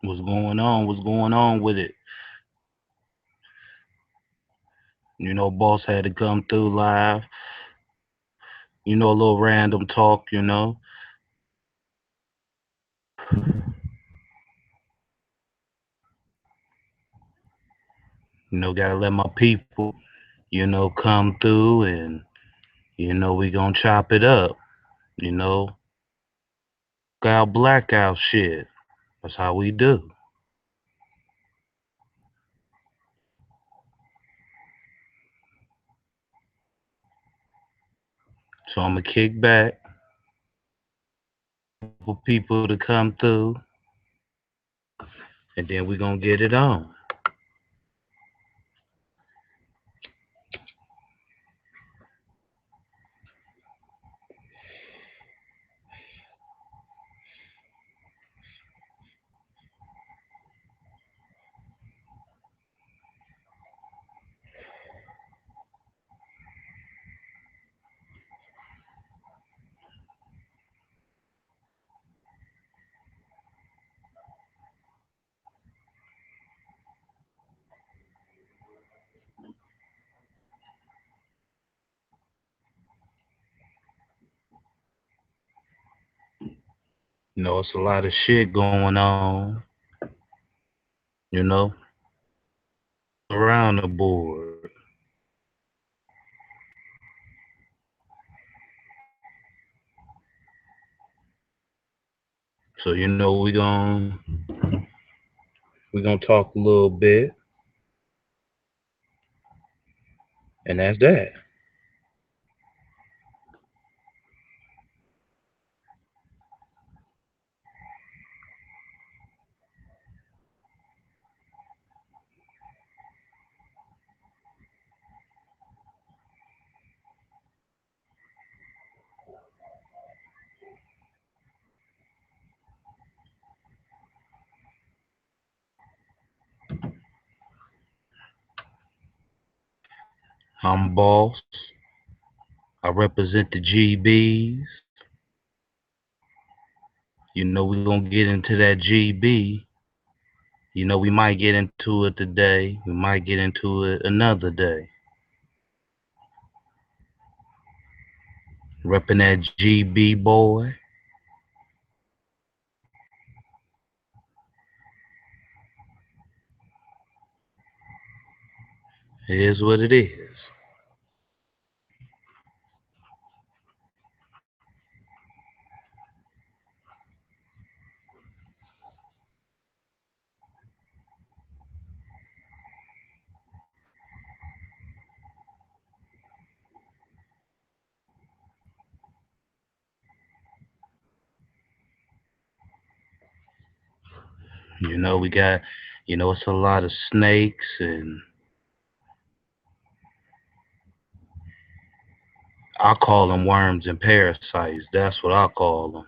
What's going on? What's going on with it? Boss had to come through live. A little random talk. Gotta let my people, come through and we gonna chop it up. You know, Got blackout shit. That's how we do. So I'm gonna kick back for people to come through and then we gonna get it on. It's a lot of shit going on, you know, around the board. So we gonna talk a little bit, and that's that. I'm boss. I represent the GBs. We're gonna get into that GB. We might get into it today. We might get into it another day. Repping that GB boy. It is what it is. We got, it's a lot of snakes and I call them worms and parasites. That's what I call them.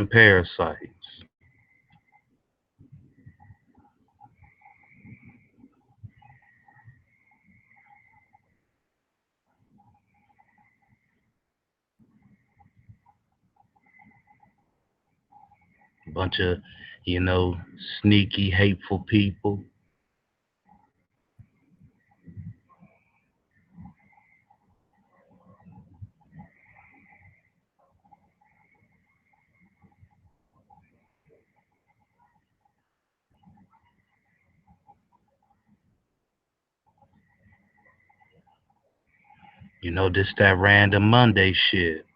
And parasites. A bunch of, sneaky, hateful people. This that random Monday shit.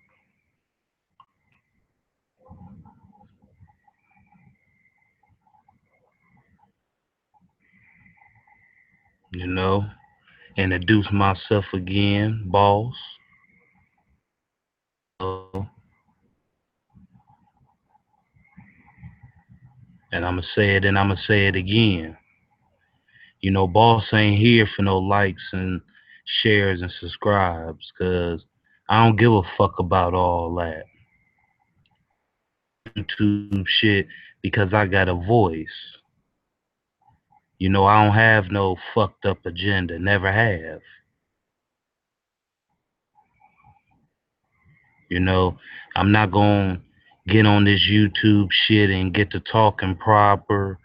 You know, Introduce myself again, boss. And I'ma say it and I'ma say it again. Boss ain't here for no likes and shares and subscribes, cause I don't give a fuck about all that YouTube shit because I got a voice. I don't have no fucked up agenda, never have. You know, I'm not gonna get on this YouTube shit and get to talking proper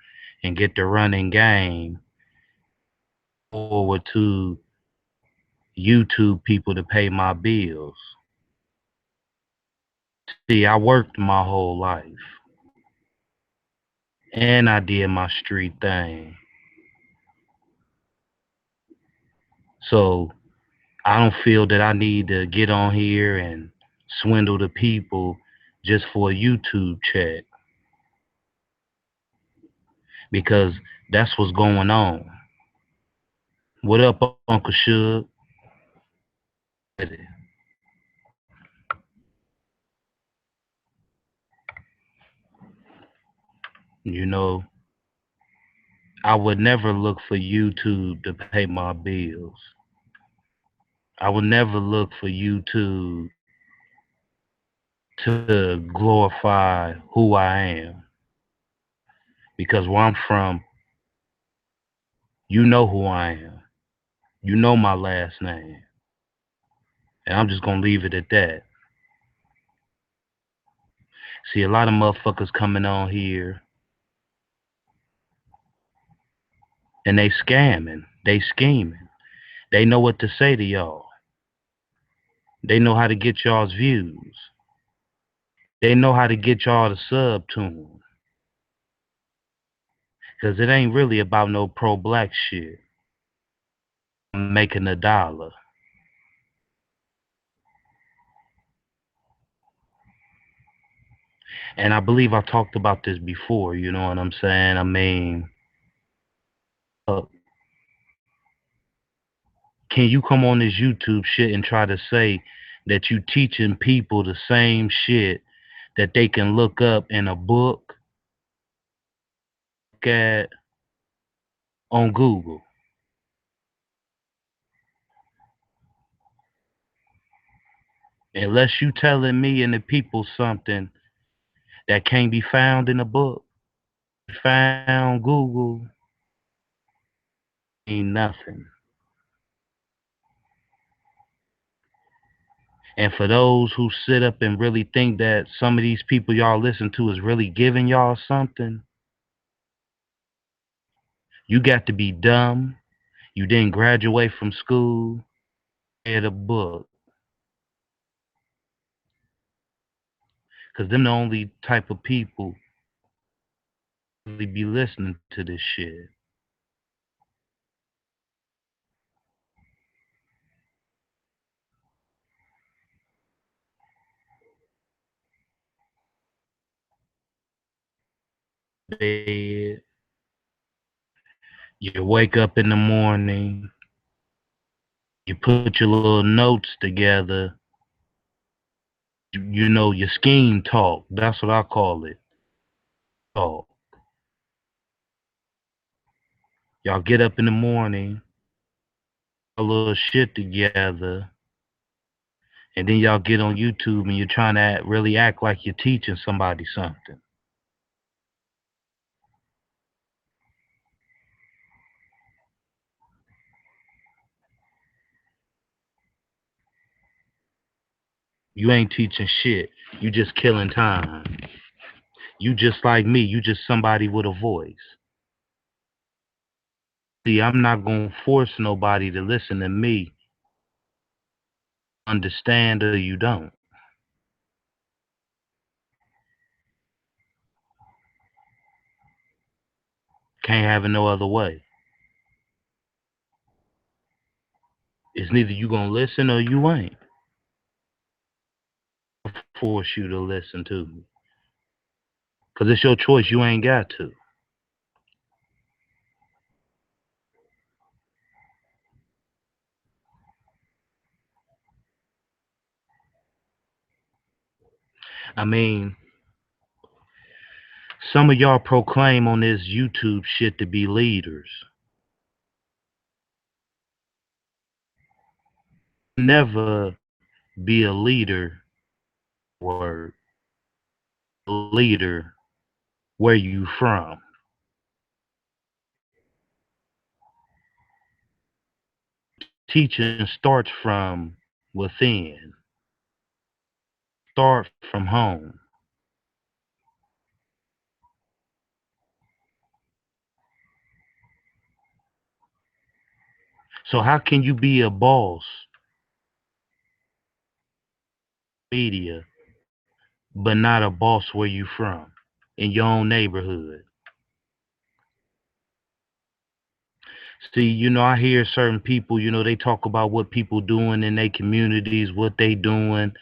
and get to running game forward to YouTube people to pay my bills. See, I worked my whole life and I did my street thing. So I don't feel that I need to get on here and swindle the people just for a YouTube check because that's what's going on. What up, Uncle Shug? You know, I would never look for YouTube to pay my bills. I would never look for YouTube to glorify who I am. Because where I'm from, you know who I am. You know my last name. And I'm just gonna leave it at that. See, a lot of motherfuckers coming on here and they scamming, they scheming. They know what to say to y'all. They know how to get y'all's views. They know how to get y'all to sub to them. Cause it ain't really about no pro-black shit. I'm making a dollar. And I believe I talked about this before, you know what I'm saying? I mean, uh, can you come on this YouTube shit and try to say that you teaching people the same shit that they can look up in a book, at on Google? Unless you telling me and the people something that can't be found in a book, found Google, ain't nothing. And for those who sit up and really think that some of these people y'all listen to is really giving y'all something, you got to be dumb. You didn't graduate from school. Read a book. Because them the only type of people really be listening to this shit. Bed, you wake up in the morning, you put your little notes together, you know, your scheme talk. That's what I call it. Talk. Y'all get up in the morning, a little shit together, and then y'all get on YouTube and you're trying to really act like you're teaching somebody something. You ain't teaching shit. You just killing time. You just like me. You just somebody with a voice. See, I'm not gonna force nobody to listen to me. Understand or you don't. Can't have it no other way. It's neither you gonna listen or you ain't. Force you to listen to me. Cause it's your choice. You ain't got to. I mean, some of y'all proclaim on this YouTube shit to be leaders. Never be a leader or leader where you from. Teaching starts from within. Start from home. So how can you be a boss media, but not a boss where you from, in your own neighborhood? See, I hear certain people, they talk about what people doing in their communities, what they doing,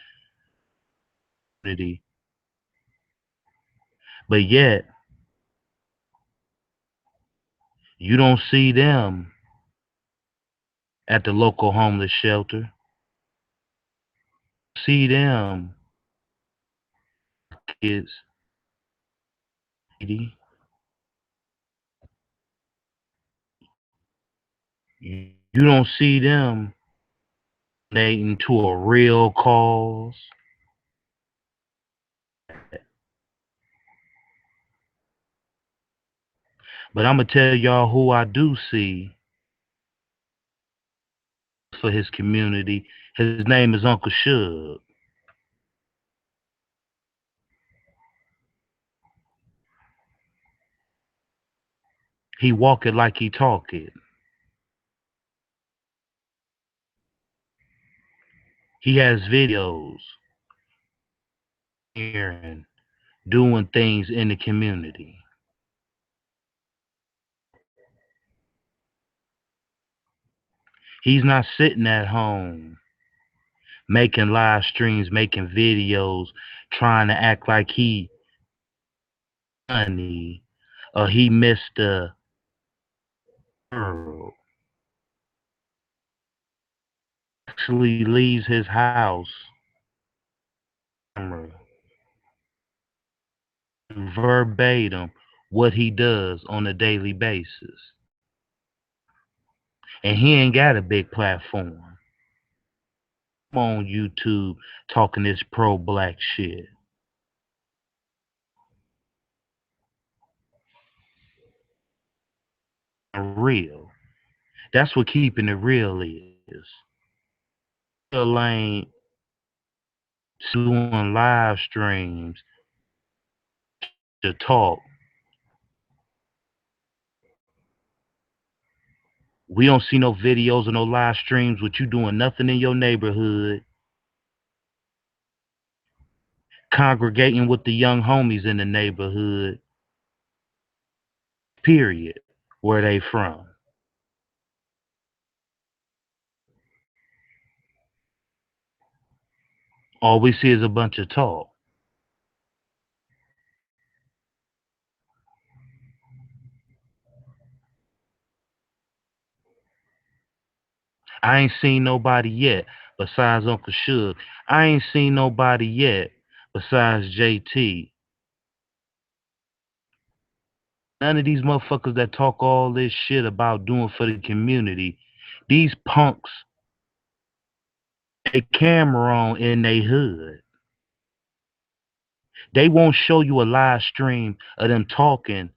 but yet you don't see them at the local homeless shelter. See them kids, you don't see them donating to a real cause. But I'm gonna tell y'all who I do see for his community. His name is Uncle Shug. He walk it like he talk it. He has videos here doing things in the community. He's not sitting at home making live streams, making videos, trying to act like he funny or he missed the world. Actually leaves his house verbatim what he does on a daily basis. And he ain't got a big platform. I'm on YouTube talking this pro-black shit. Real. That's what keeping it real is. Still ain't doing live streams to talk. We don't see no videos or no live streams with you doing nothing in your neighborhood, congregating with the young homies in the neighborhood, period, where they from. All we see is a bunch of talk. I ain't seen nobody yet besides Uncle Shug. I ain't seen nobody yet besides JT. None of these motherfuckers that talk all this shit about doing for the community, these punks, a camera on in they hood. They won't show you a live stream of them talking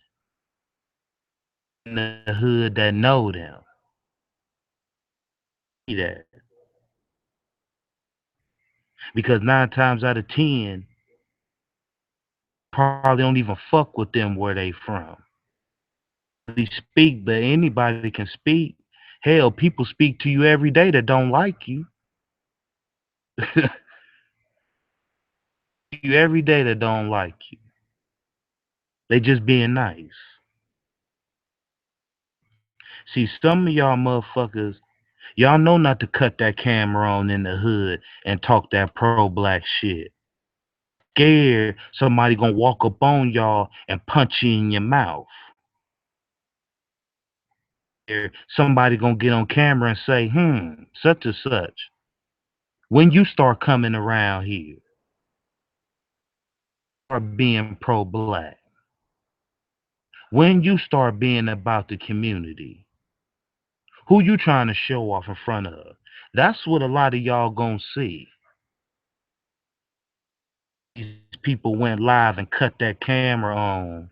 in the hood that know them. See that? Because 9 times out of 10, probably don't even fuck with them where they from. They speak, but anybody can speak. Hell, people speak to you every day that don't like you. You every day that don't like you. They just being nice. See, some of y'all motherfuckers, y'all know not to cut that camera on in the hood and talk that pro-black shit. Scared somebody gonna walk up on y'all and punch you in your mouth. Somebody gonna get on camera and say, such and such. When you start coming around here, start being pro-black. When you start being about the community, who you trying to show off in front of? That's what a lot of y'all gonna see. These people went live and cut that camera on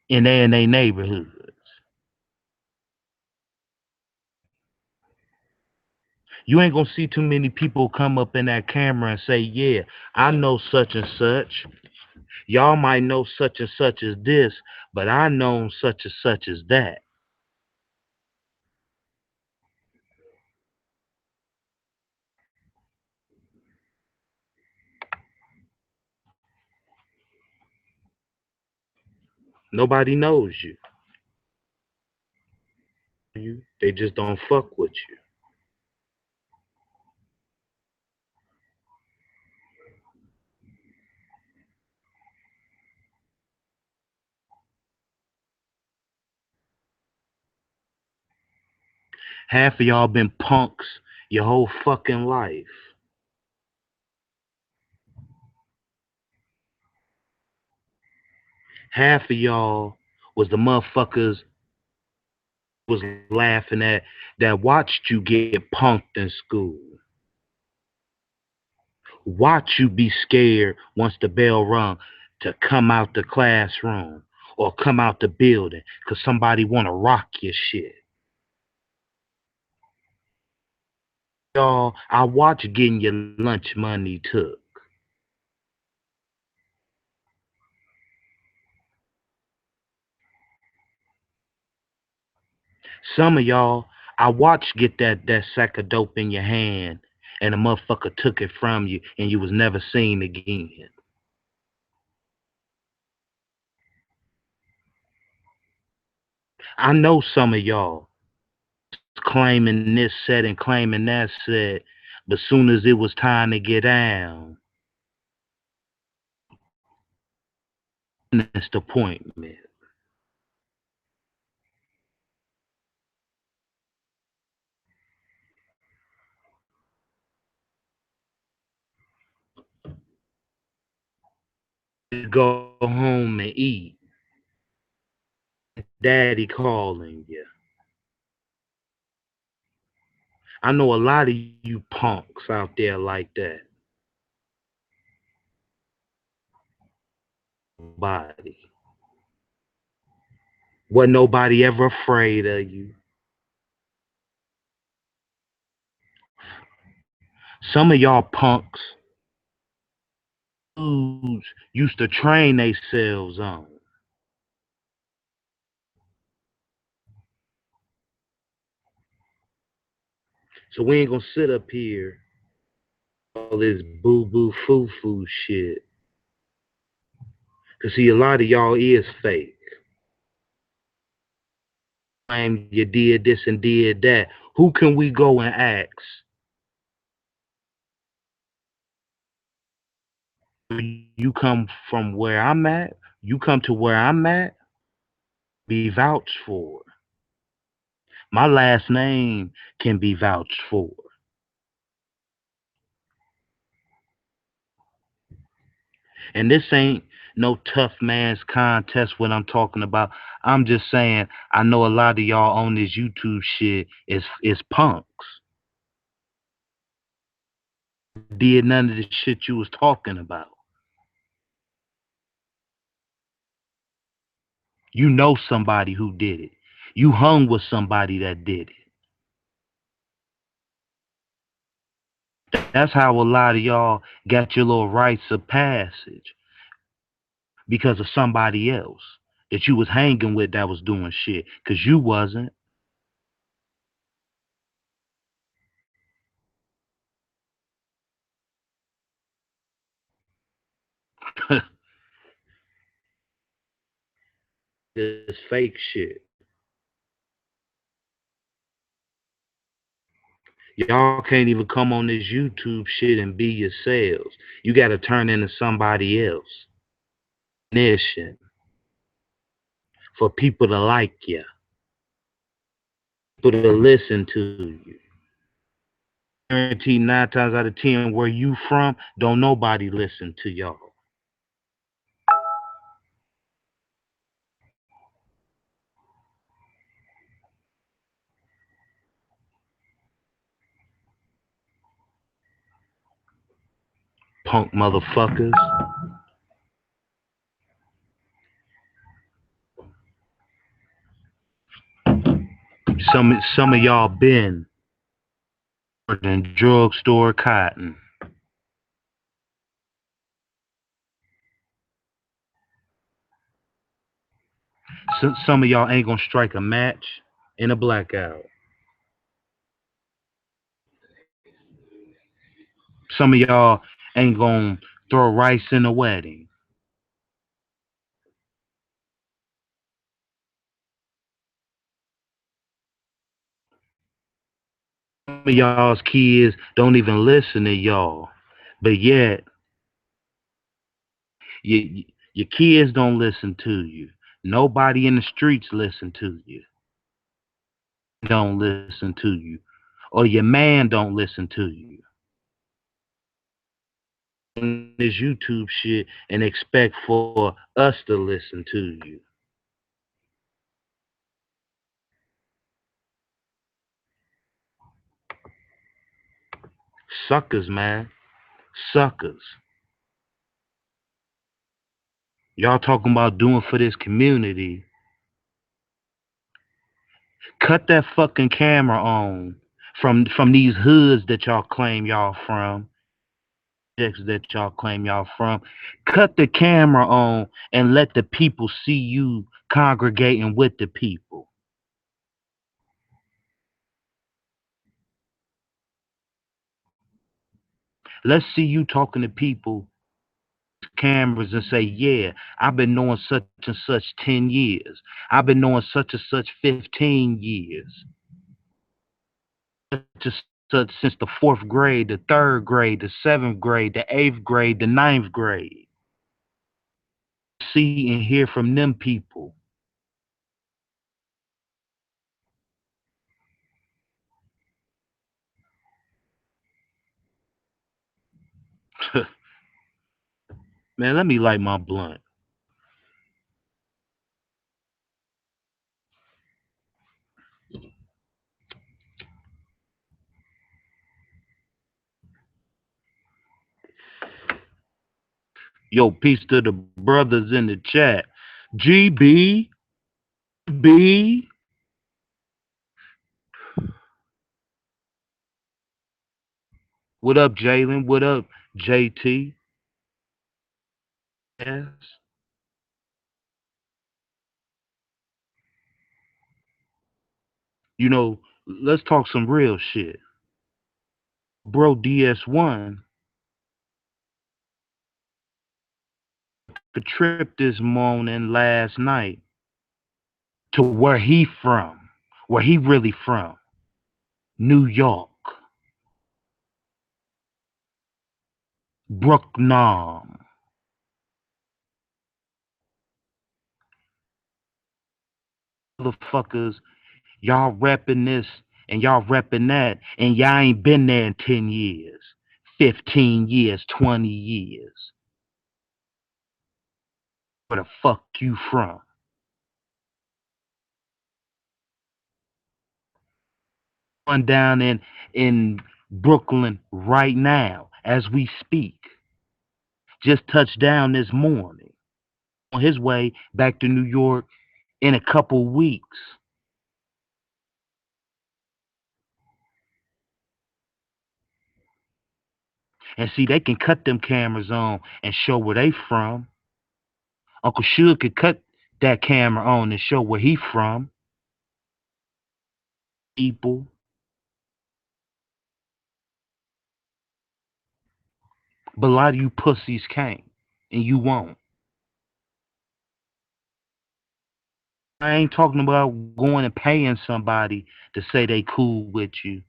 in their neighborhoods. You ain't gonna see too many people come up in that camera and say, yeah, I know such and such. Y'all might know such and such as this, but I know such and such as that. Nobody knows you. They just don't fuck with you. Half of y'all been punks your whole fucking life. Half of y'all was the motherfuckers was laughing at that watched you get punked in school. Watch you be scared once the bell rung to come out the classroom or come out the building because somebody want to rock your shit. Y'all, I watch getting your lunch money took. Some of y'all, I watched get that sack of dope in your hand and a motherfucker took it from you and you was never seen again. I know some of y'all claiming this set and claiming that set, but soon as it was time to get down, missed appointment. Go home and eat. Daddy calling you. I know a lot of you punks out there like that. Body. Wasn't nobody ever afraid of you. Some of y'all punks used to train themselves on. So we ain't gonna sit up here all this boo boo foo foo shit. Cause see, a lot of y'all is fake. Claim you did this and did that. Who can we go and ask? You come from where I'm at, you come to where I'm at, be vouched for. My last name can be vouched for. And this ain't no tough man's contest what I'm talking about. I'm just saying I know a lot of y'all on this YouTube shit is punks. Did none of the shit you was talking about. You know somebody who did it. You hung with somebody that did it. That's how a lot of y'all got your little rites of passage because of somebody else that you was hanging with that was doing shit because you wasn't. This fake shit. Y'all can't even come on this YouTube shit and be yourselves. You got to turn into somebody else. Mission for people to like you, people to listen to you. Guarantee 9 times out of 10, where you from, don't nobody listen to y'all. Punk motherfuckers. Some of y'all been in drugstore cotton. Some of y'all ain't gonna strike a match in a blackout. Some of y'all ain't gonna throw rice in a wedding. Some of y'all's kids don't even listen to y'all, but yet your kids don't listen to you. Nobody in the streets listen to you. Don't listen to you, or your man don't listen to you. This YouTube shit and expect for us to listen to you. Suckers, man. Suckers. Y'all talking about doing for this community. Cut that fucking camera on from these hoods that y'all claim y'all from. That y'all claim y'all from. Cut the camera on and let the people see you congregating with the people. Let's see you talking to people, cameras, and say, yeah, I've been knowing such and such 10 years. I've been knowing such and such 15 years. Just since the fourth grade, the third grade, the seventh grade, the eighth grade, the ninth grade. See and hear from them people. Man, let me light my blunt. Yo, peace to the brothers in the chat. GB, B. What up, Jalen? What up, JT? Yes. You know, let's talk some real shit. Bro, DS1, the trip this morning last night to where he really from, New York, Brooklyn. Motherfuckers, y'all repping this and y'all repping that, and y'all ain't been there in 10 years, 15 years, 20 years. Where the fuck you from? One down in Brooklyn right now as we speak. Just touched down this morning. On his way back to New York in a couple weeks. And see, they can cut them cameras on and show where they from. Uncle Suge could cut that camera on and show where he from. People. But a lot of you pussies can't. And you won't. I ain't talking about going and paying somebody to say they cool with you.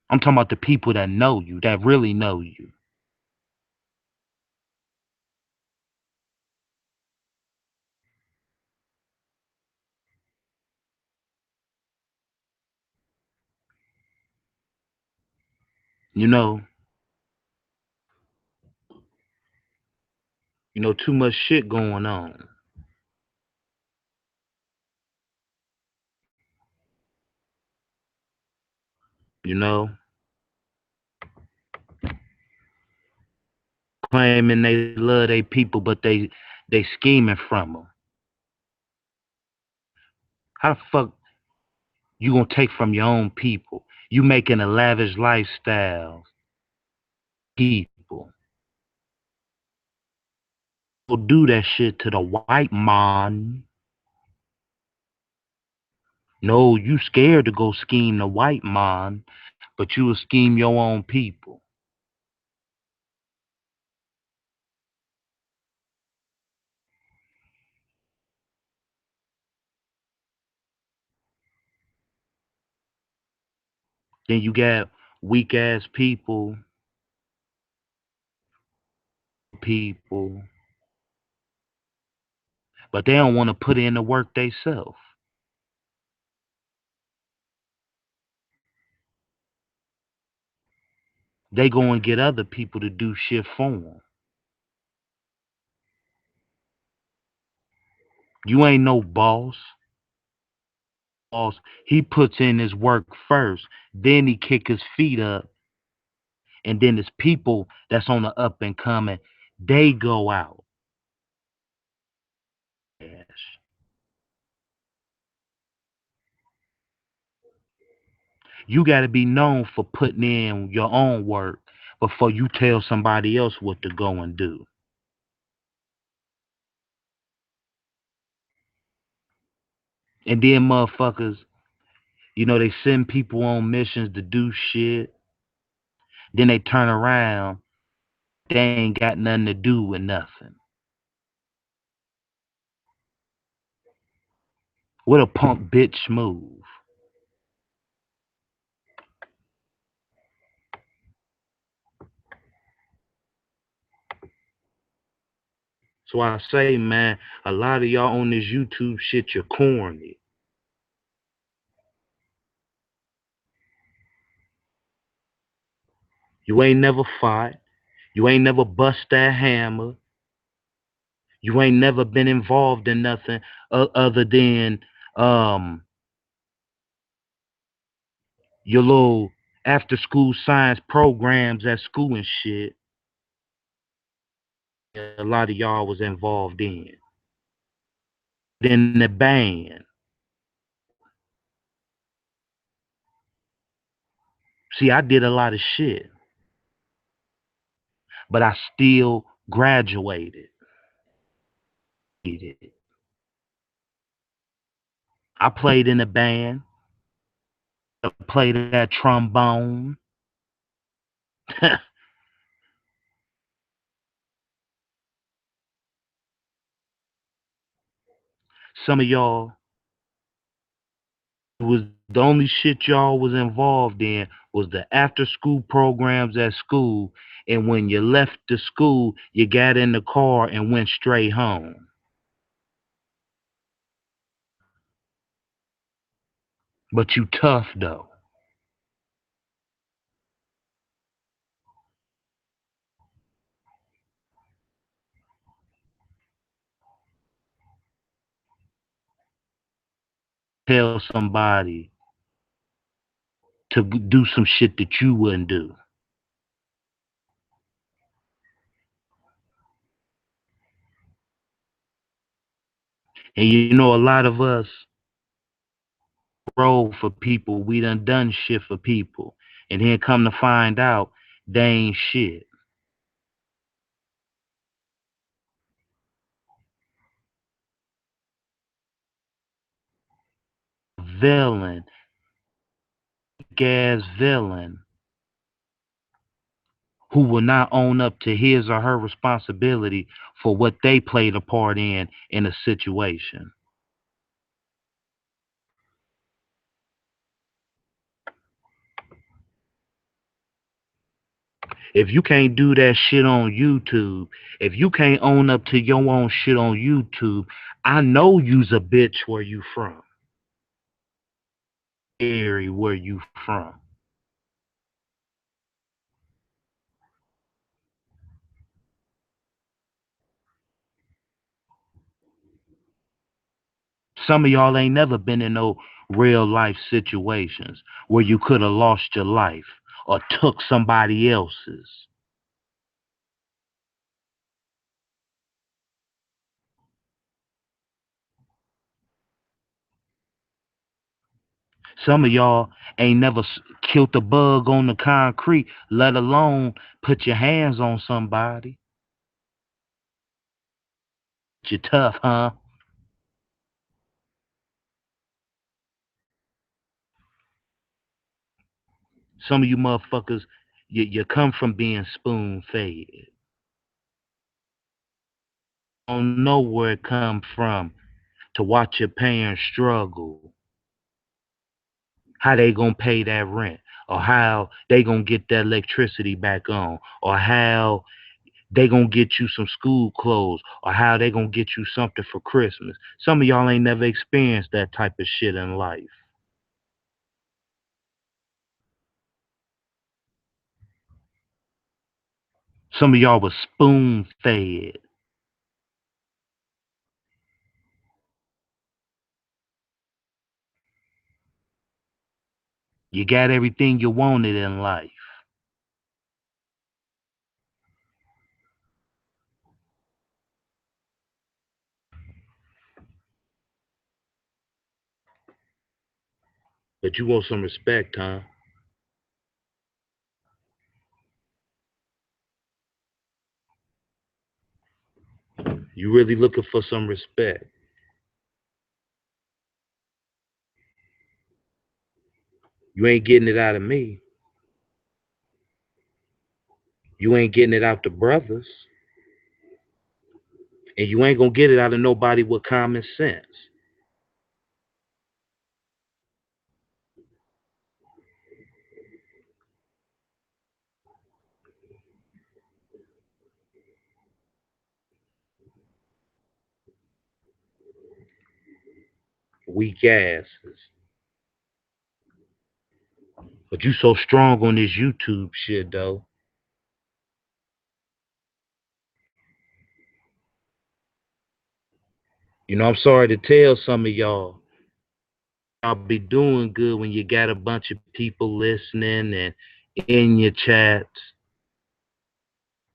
I'm talking about the people that know you, that really know you. You know, too much shit going on. You know, claiming they love their people, but they scheming from them. How the fuck you gonna take from your own people? You making a lavish lifestyle, people. Go do that shit to the white man. No, you scared to go scheme the white man, but you will scheme your own people. Then you got weak ass people, but they don't want to put in the work theyself. They go and get other people to do shit for them. You ain't no boss. Boss, he puts in his work first, then he kick his feet up, and then his people that's on the up and coming, they go out. Yes. You got to be known for putting in your own work before you tell somebody else what to go and do. And then motherfuckers, they send people on missions to do shit. Then they turn around, they ain't got nothing to do with nothing. What a punk bitch move. So I say, man, a lot of y'all on this YouTube shit, you're corny. You ain't never fought. You ain't never bust that hammer. You ain't never been involved in nothing other than um your little after school science programs at school and shit. A lot of y'all was involved in. Then the band. See, I did a lot of shit, but I still graduated. I played in a band. I played that trombone. Some of y'all was the only shit y'all was involved in was the after school programs at school, and when you left the school you got in the car and went straight home. But you tough though. Tell somebody to do some shit that you wouldn't do. And a lot of us roll for people, we done shit for people, and then come to find out they ain't shit. Villain, gas villain, who will not own up to his or her responsibility for what they played a part in a situation. If you can't do that shit on YouTube, if you can't own up to your own shit on YouTube, I know you's a bitch where you from. Area where you from. Some of y'all ain't never been in no real life situations where you could have lost your life or took somebody else's. Some of y'all ain't never killed a bug on the concrete, let alone put your hands on somebody. You tough, huh? Some of you motherfuckers, you come from being spoon fed. Don't know where it come from to watch your parents struggle. How they gonna pay that rent, or how they gonna get that electricity back on, or how they gonna get you some school clothes, or how they gonna get you something for Christmas. Some of y'all ain't never experienced that type of shit in life. Some of y'all was spoon fed. You got everything you wanted in life, but you want some respect, huh? You really looking for some respect. You ain't getting it out of me. You ain't getting it out the brothers. And you ain't gonna get it out of nobody with common sense. Weak asses. But you so strong on this YouTube shit though. You know, I'm sorry to tell some of y'all. I'll be doing good when you got a bunch of people listening and in your chats.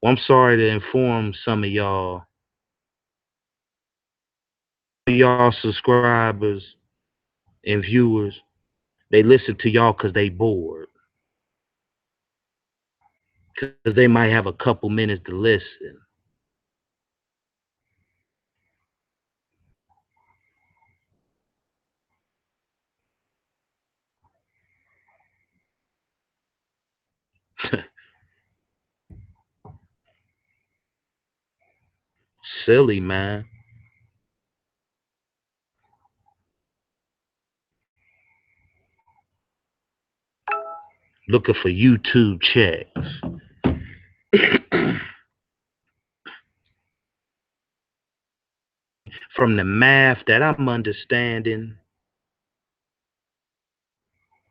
Well, I'm sorry to inform some of y'all subscribers and viewers. They listen to y'all because they bored. Because they might have a couple minutes to listen. Silly, man. Looking for YouTube checks. From the math that I'm understanding,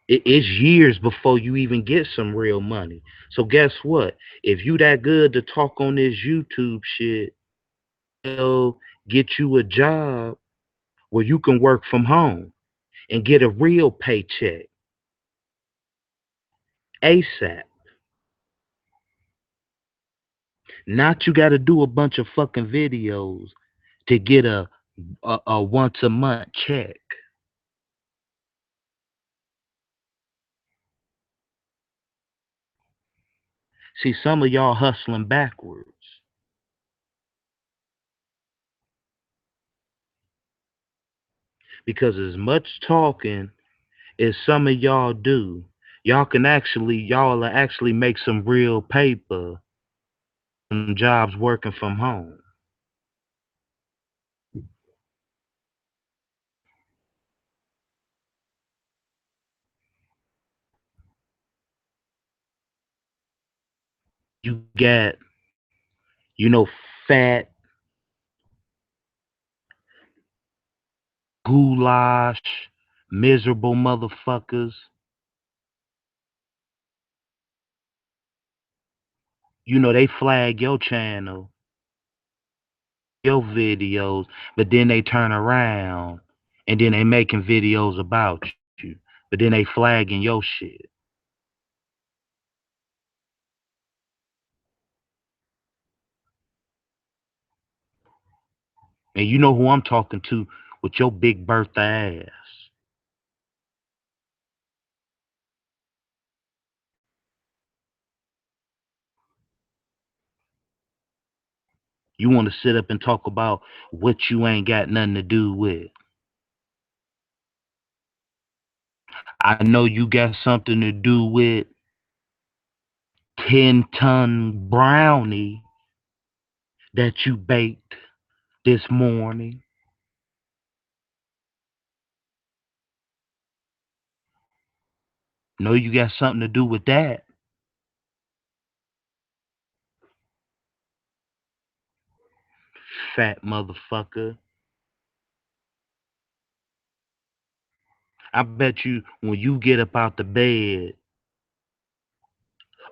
it's years before you even get some real money. So guess what? If you that good to talk on this YouTube shit, they'll get you a job where you can work from home and get a real paycheck ASAP. Not you got to do a bunch of fucking videos to get a once a month check. See, some of y'all hustling backwards because as much talking as some of y'all do, y'all will actually make some real paper from jobs working from home. You got, you know, fat goulash, miserable motherfuckers. You know, they flag your channel, your videos, but then they turn around and then they making videos about you. But then they flagging your shit. And you know who I'm talking to with your big birthday ass. You want to sit up and talk about what you ain't got nothing to do with. I know you got something to do with 10-ton brownie that you baked this morning. Know you got something to do with that. Fat motherfucker. I bet you when you get up out the bed,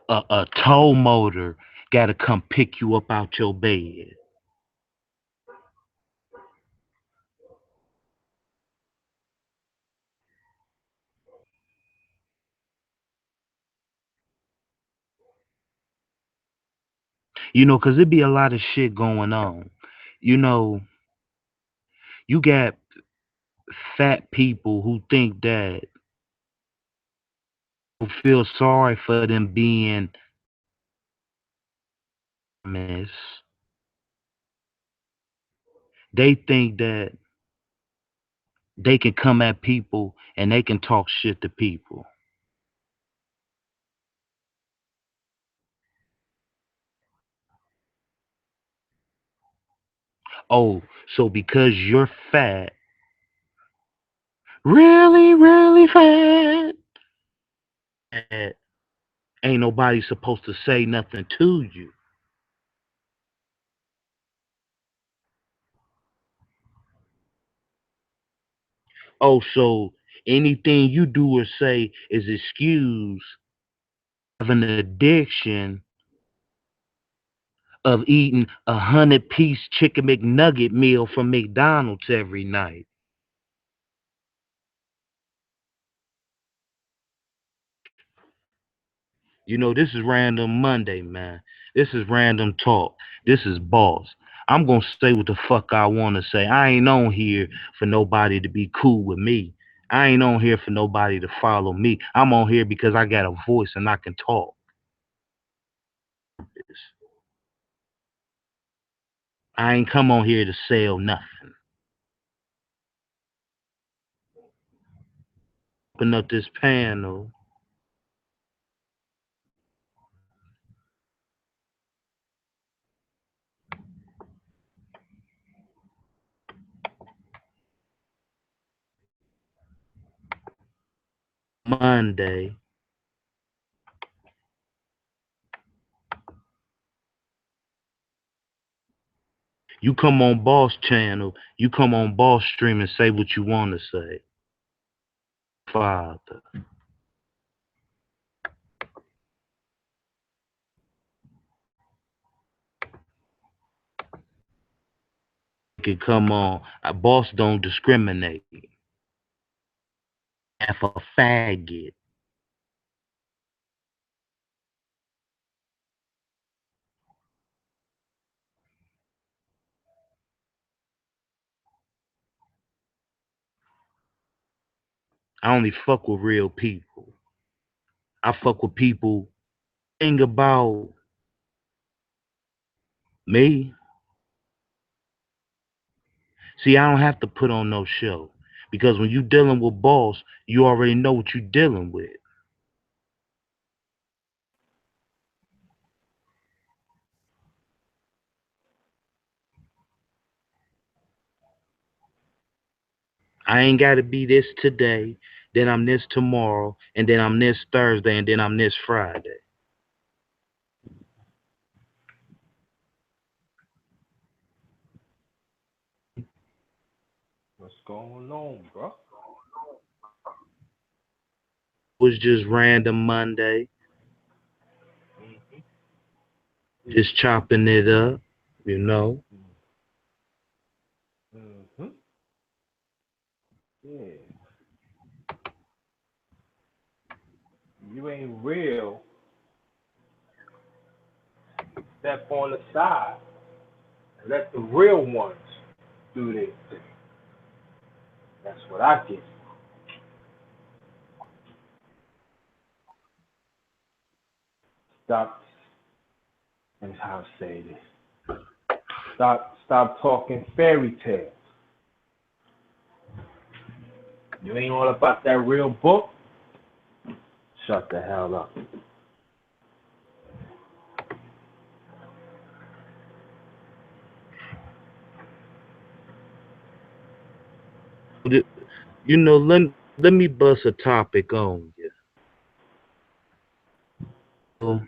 a tow motor gotta come pick you up out your bed. You know, 'cause it be a lot of shit going on. You know, you got fat people who think that who feel sorry for them being miss. They think that they can come at people and they can talk shit to people. Oh, so because you're fat, really, really fat, eh, ain't nobody supposed to say nothing to you. Oh, so anything you do or say is excused of an addiction of eating 100-piece chicken McNugget meal from McDonald's every night. You know, this is Random Monday, man. This is random talk. This is boss. I'm gonna say what the fuck I wanna say. I ain't on here for nobody to be cool with me. I ain't on here for nobody to follow me. I'm on here because I got a voice and I can talk. I ain't come on here to sell nothing. Open up this panel Monday. You come on Boss Channel, you come on Boss Stream and say what you want to say. Father. You can come on. Boss don't discriminate. Half a faggot. I only fuck with real people. I fuck with people. Thing about me, see, I don't have to put on no show. Because when you dealing with boss, you already know what you dealing with. I ain't gotta be this today, then I'm this tomorrow, and then I'm this Thursday, and then I'm this Friday. What's going on, bro? It was just random Monday, Mm-hmm. just chopping it up, you know. Mm-hmm. Yeah. You ain't real. Step on the side and let the real ones do their thing. That's what I get. Stop and how I say this. Stop talking fairy tales. You ain't all about that real book. Shut the hell up. You know, let me bust a topic on you. So,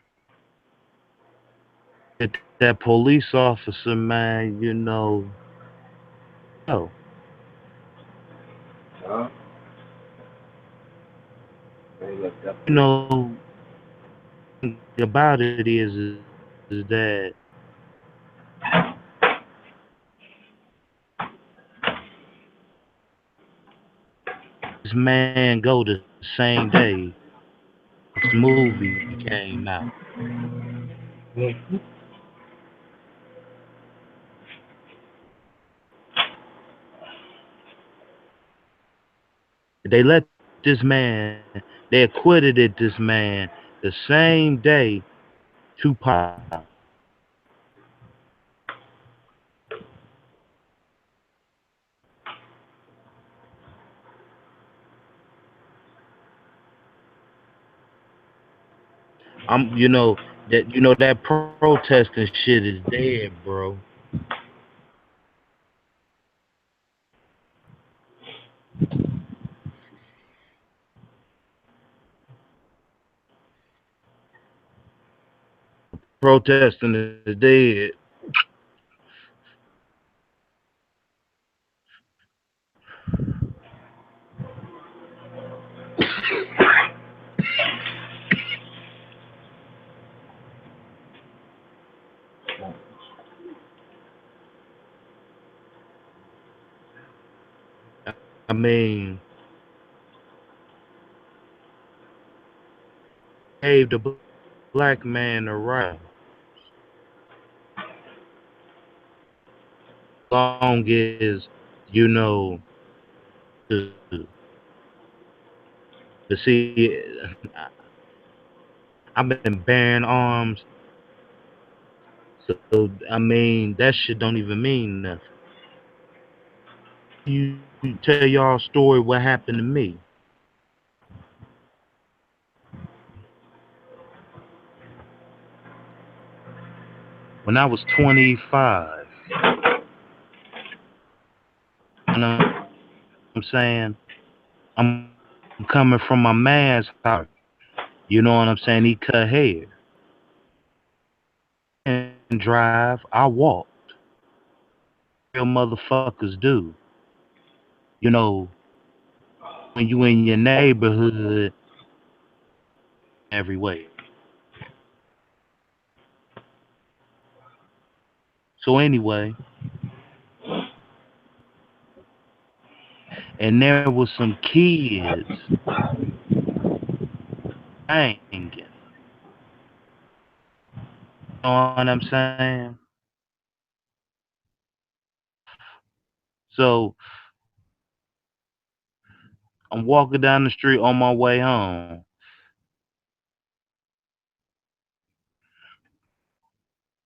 that police officer, man, oh, Huh? They looked up you know, about it is that this man go the same day this movie came out. Mhm. They let this man, they acquitted this man the same day Tupac. You know that protesting shit is dead, bro. Protesting is dead. I mean, gave the black man a right. Long as you know to, to see, I've been bearing arms, so I mean that shit don't even mean nothing. You tell y'all a story what happened to me when I was 25. You know what I'm saying? I'm coming from my man's house. You know what I'm saying? He cut hair and drive. I walked. Real motherfuckers do. You know, when you in your neighborhood every way. So anyway, and there was some kids hanging. You know what I'm saying? So I'm walking down the street on my way home.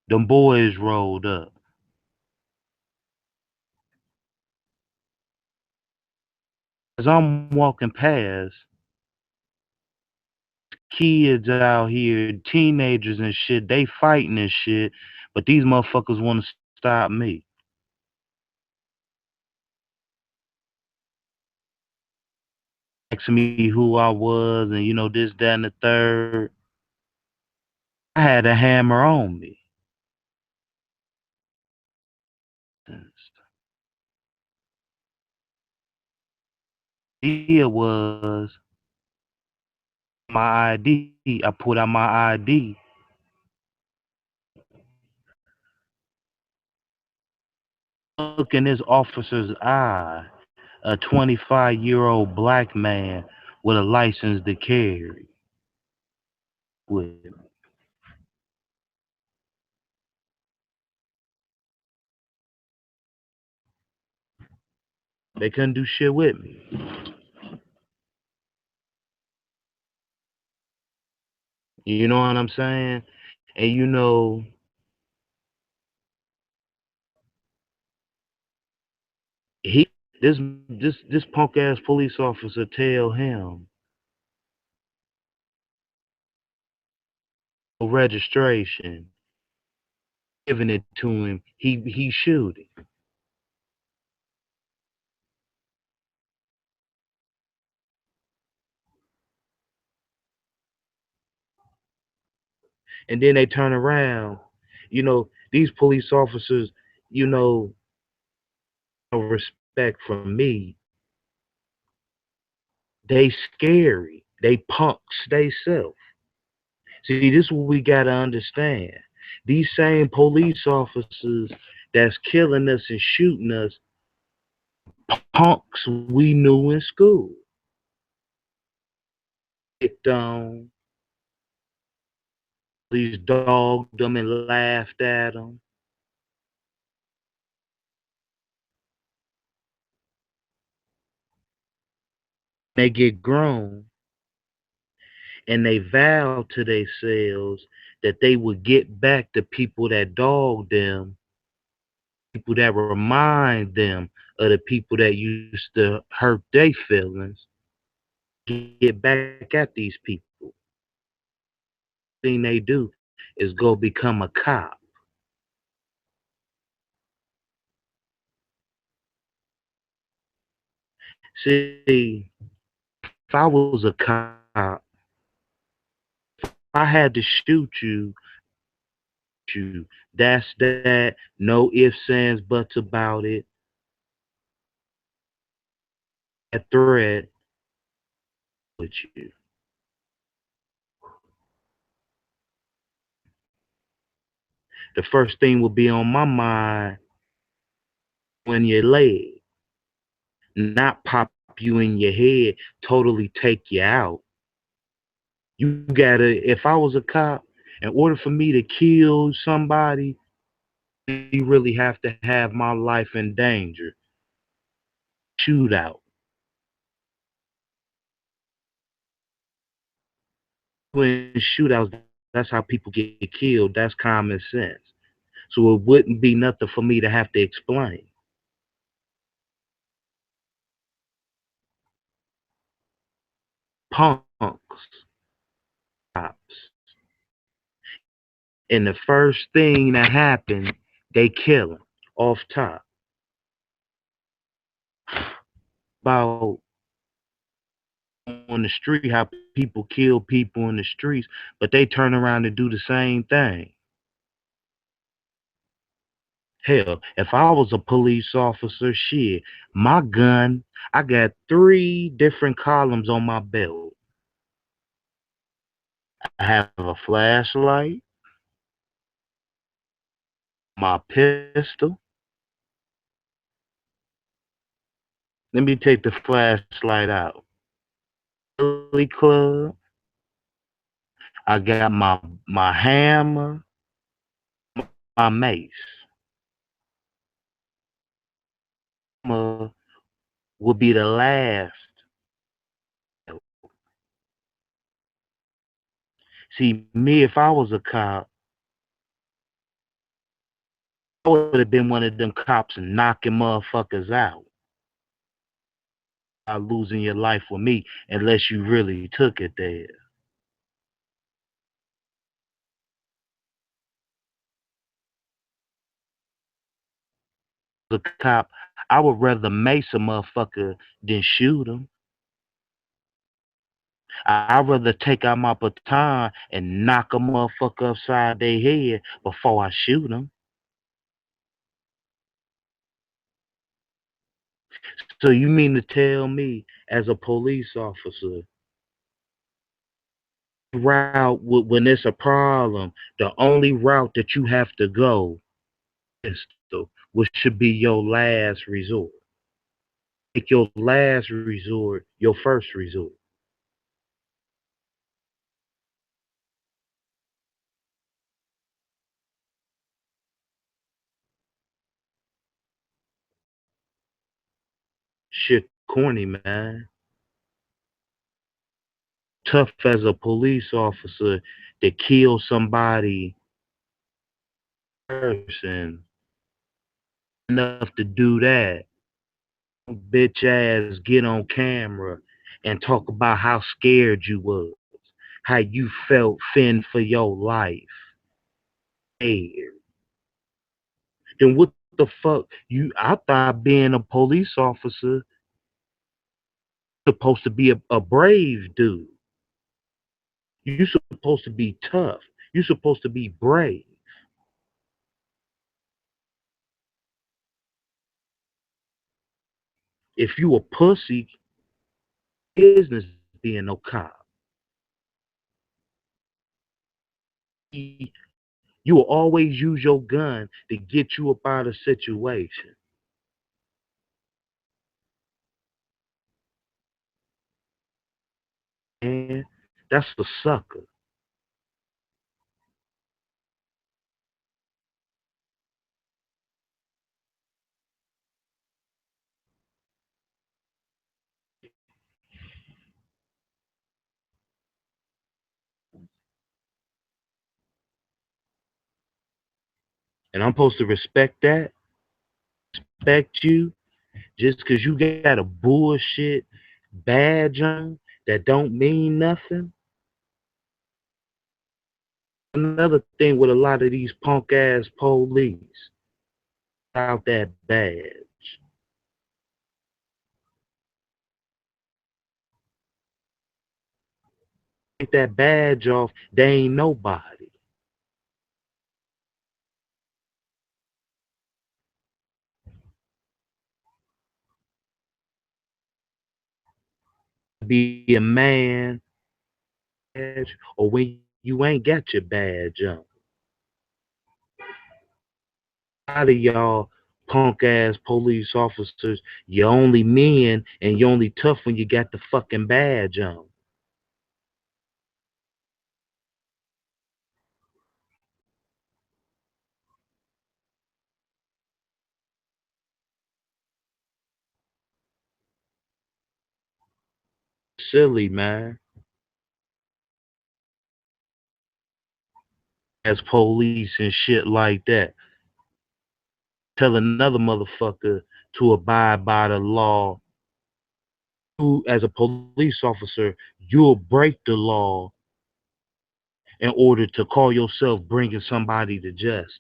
Them boys rolled up. As I'm walking past, kids out here, teenagers and shit, they fighting and shit, but these motherfuckers want to stop me. Asking me who I was and this, that, and the third. I had a hammer on me. It was my ID. I put out my ID. Look in this officer's eye, a 25-year-old black man with a license to carry with him. They couldn't do shit with me. You know what I'm saying? And He this punk ass police officer tell him no registration, giving it to him. He shooting. And then they turn around. These police officers, no respect from me. They scary. They punks they self. See, this is what we gotta understand. These same police officers that's killing us and shooting us, punks we knew in school. Picked on, these dogged them and laughed at them. They get grown and they vow to themselves that they would get back the people that dogged them, people that remind them of the people that used to hurt their feelings, get back at these people. Thing they do is go become a cop. See, if I was a cop, if I had to shoot you, that's that. No ifs, ands, buts about it. A threat with you. The first thing will be on my mind when your leg, not pop you in your head, totally take you out. You gotta, if I was a cop, in order for me to kill somebody, you really have to have my life in danger. Shootout. When shootouts, that's how people get killed. That's common sense. So it wouldn't be nothing for me to have to explain. Punks, cops. And the first thing that happened, they kill him off top. About on the street, how people kill people in the streets, but they turn around and do the same thing. Hell, if I was a police officer, shit, my gun, I got three different columns on my belt. I have a flashlight, my pistol. Let me take the flashlight out. Billy Club. I got my hammer, my mace. Hammer will be the last. See, me, if I was a cop, I would have been one of them cops and knocking motherfuckers out. Not losing your life with me unless you really took it there. As a cop, I would rather mace a motherfucker than shoot him. I'd rather take out my baton and knock a motherfucker upside their head before I shoot them. So you mean to tell me, as a police officer, route when it's a problem, the only route that you have to go is which should be your last resort. Make your last resort your first resort. Shit, corny, man. Tough as a police officer to kill somebody person enough to do that. bitch ass get on camera and talk about how scared you was, how you felt fend for your life. Scared. Then what the fuck? I thought being a police officer supposed to be a brave dude. You supposed to be tough. You supposed to be brave. If you a pussy, business being no cop. You will always use your gun to get you up out of situation. And that's the sucker. And I'm supposed to respect that, respect you, just because you got a bullshit badge on that don't mean nothing. Another thing with a lot of these punk ass police, without that badge. Take that badge off, they ain't nobody. Be a man, badge, or when you ain't got your badge on. A lot of y'all punk ass police officers, you're only men and you're only tough when you got the fucking badge on. Silly, man. As police and shit like that. Tell another motherfucker to abide by the law. You, as a police officer, you'll break the law in order to call yourself bringing somebody to justice.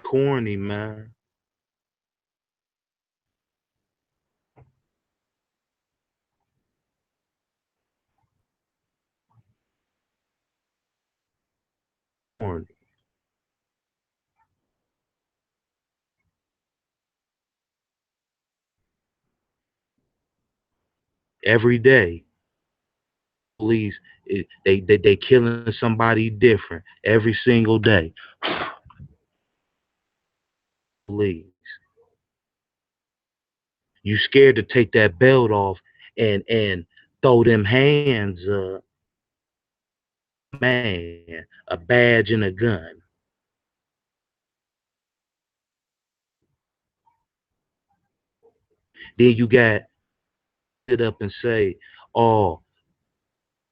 Corny, man. Corny. Every day, police, they killing somebody different every single day. Police. You scared to take that belt off and throw them hands up, man, a badge and a gun. Then you got it up and say, oh,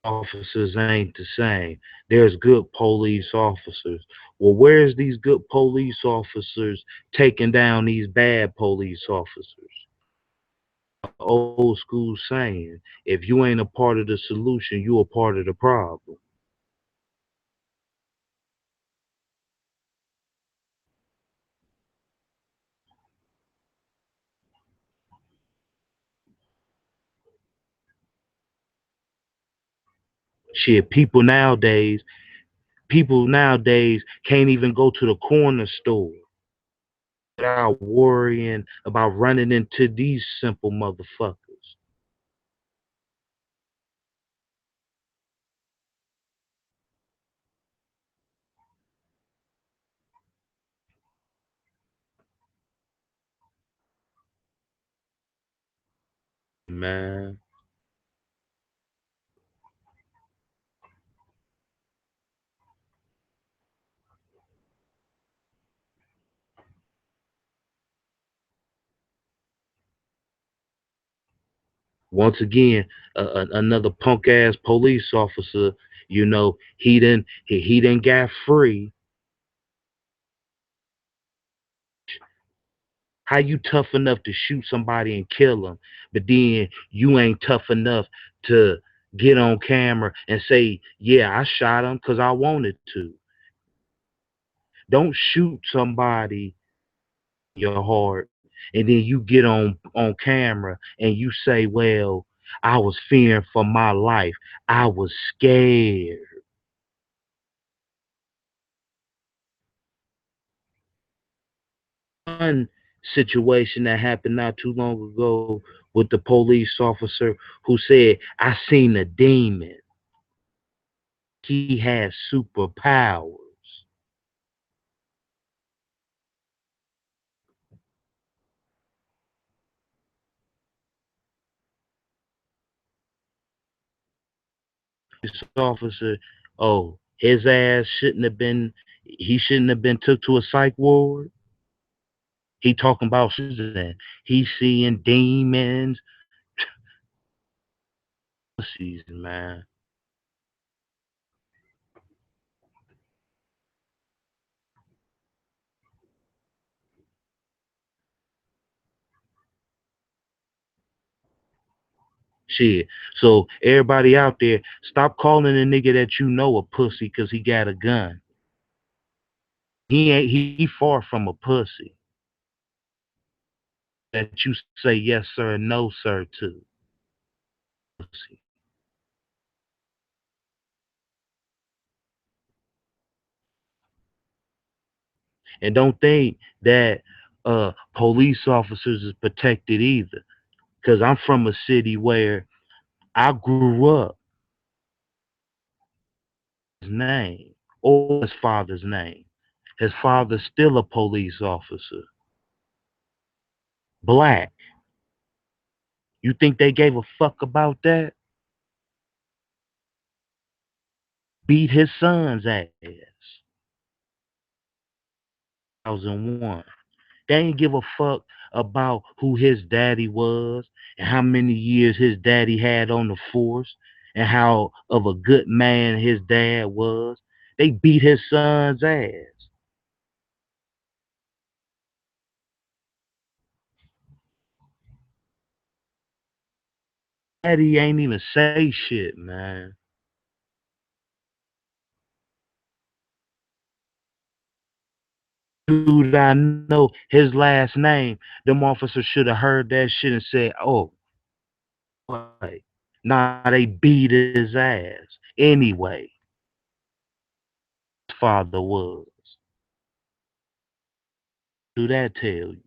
officers ain't the same. There's good police officers. Well, where's these good police officers taking down these bad police officers? Old school saying, if you ain't a part of the solution, you a part of the problem. Shit, people nowadays can't even go to the corner store without worrying about running into these simple motherfuckers. Man, Once again, another punk ass police officer, he didn't got free. How you tough enough to shoot somebody and kill them, but then you ain't tough enough to get on camera and say, "Yeah, I shot him because I wanted to." Don't shoot somebody in your heart and then you get on camera and you say, "Well, I was fearing for my life. I was scared." One situation that happened not too long ago with the police officer who said, "I seen a demon. He had superpowers." This officer, oh, his ass he shouldn't have been took to a psych ward. He talking about shit. He seeing demons, pussies, man. Shit. So everybody out there, stop calling a nigga that you know a pussy because he got a gun. He far from a pussy that you say yes sir and no sir to. Pussy. And don't think that police officers is protected either. Cause I'm from a city where I grew up his name or his father's name. His father's still a police officer. Black. You think they gave a fuck about that? Beat his son's ass. 2001. They ain't give a fuck about who his daddy was and how many years his daddy had on the force and how of a good man his dad was. They beat his son's ass. Daddy ain't even say shit, man. Dude, I know his last name. Them officers should have heard that shit and said, "Oh, what?" Nah, they beat his ass anyway. His father was. Do that tell you?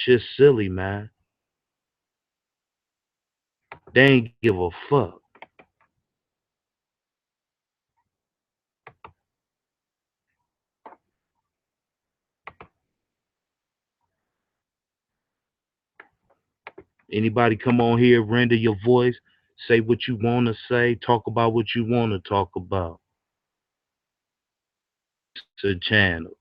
Shit's silly, man. They ain't give a fuck. Anybody come on here, render your voice, say what you want to say, talk about what you want to talk about. To the channel.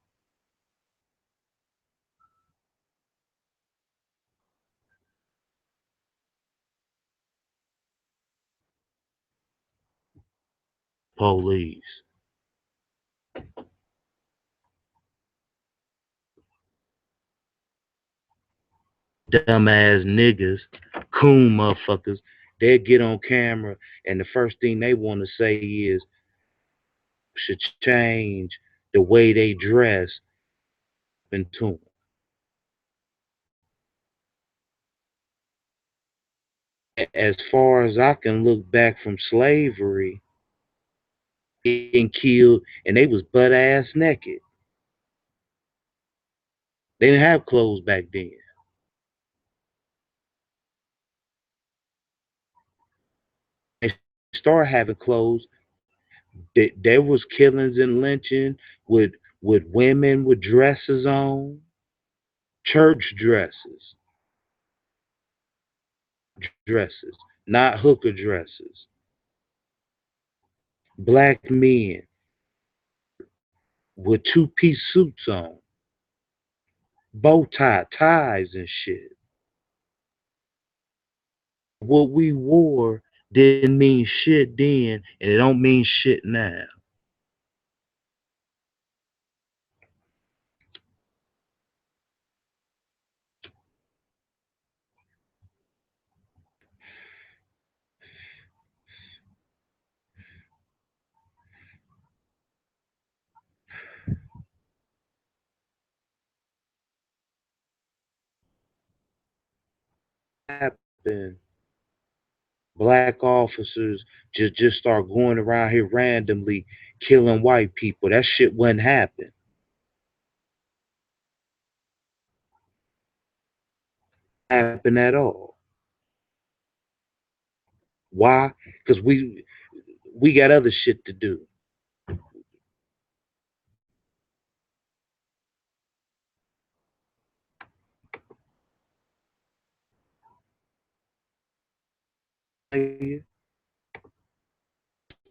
Police. Dumbass niggas, coon motherfuckers, they get on camera and the first thing they want to say is should change the way they dress into them. As far as I can look back from slavery, getting killed and they was butt ass naked. They didn't have clothes back then. They started having clothes. There was killings and lynching with women with dresses on, church dresses. not hooker dresses. Black men with two-piece suits on, bow tie, ties and shit. What we wore didn't mean shit then, and it don't mean shit now. Happened. Black officers just start going around here randomly killing white people. That shit wouldn't happen. Happen at all. Why? Because we got other shit to do.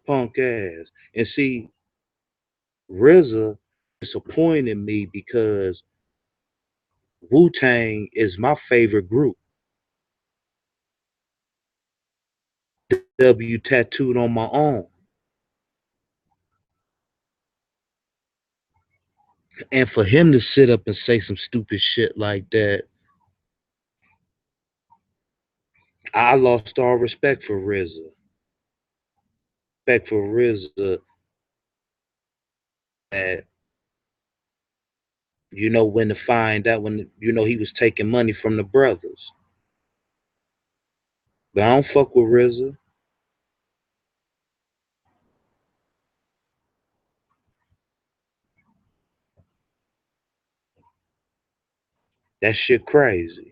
Punk ass. And see, RZA disappointed me because Wu Tang is my favorite group. W tattooed on my arm. And for him to sit up and say some stupid shit like that, I lost all respect for RZA. Respect for RZA that when to find out when he was taking money from the brothers. But I don't fuck with RZA. That shit crazy.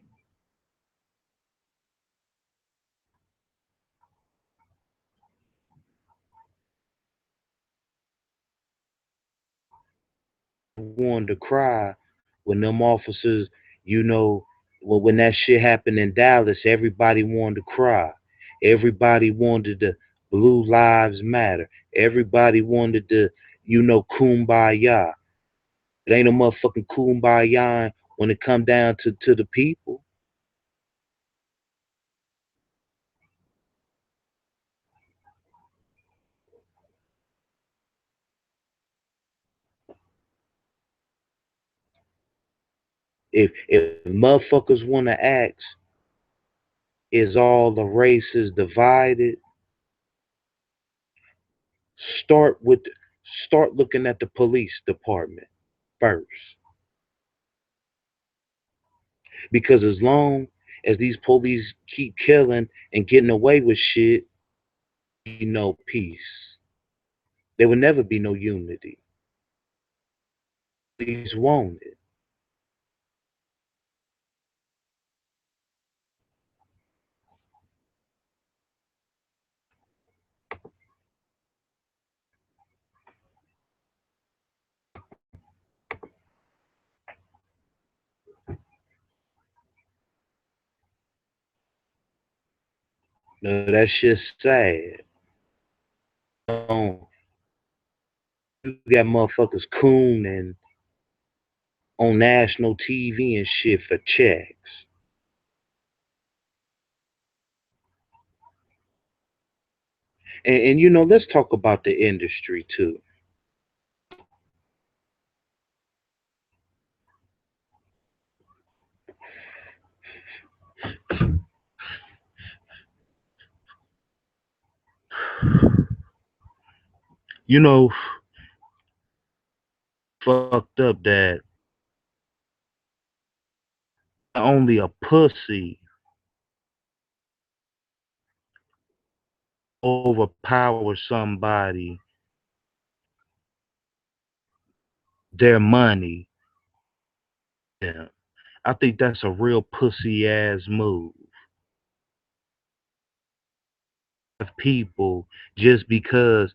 Wanted to cry when them officers, you know, when that shit happened in Dallas, everybody wanted to cry. Everybody wanted the Blue Lives Matter. Everybody wanted the, kumbaya. It ain't a motherfucking kumbaya when it come down to the people. If motherfuckers want to ask, is all the races divided? Start with start looking at the police department first, because as long as these police keep killing and getting away with shit, no peace. There will never be no unity. Police want it. No, that shit's sad. You got motherfuckers cooning on national TV and shit for checks. And let's talk about the industry too. You know, fucked up that only a pussy overpower somebody, their money. Yeah. I think that's a real pussy ass move. Of people just because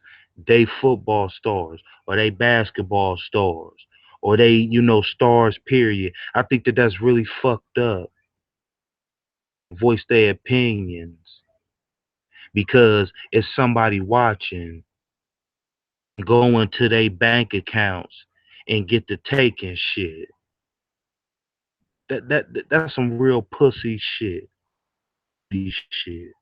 they football stars or they basketball stars or they stars period. I think that's really fucked up. Voice their opinions. because it's somebody watching, go into their bank accounts and get to taking shit. That's some real pussy shit. These shit.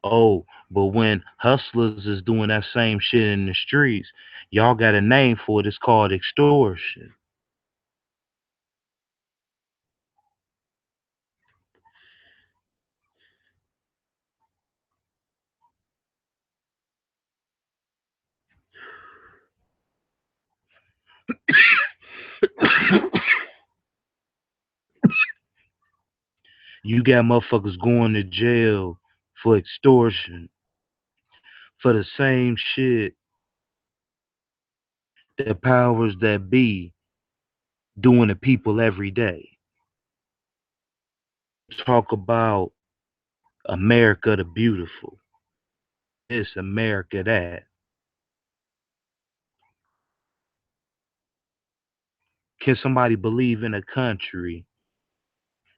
Oh, but when hustlers is doing that same shit in the streets, y'all got a name for it. It's called extortion. You got motherfuckers going to jail for extortion for the same shit that powers that be doing to people every day. Talk about America the beautiful. It's America that. Can somebody believe in a country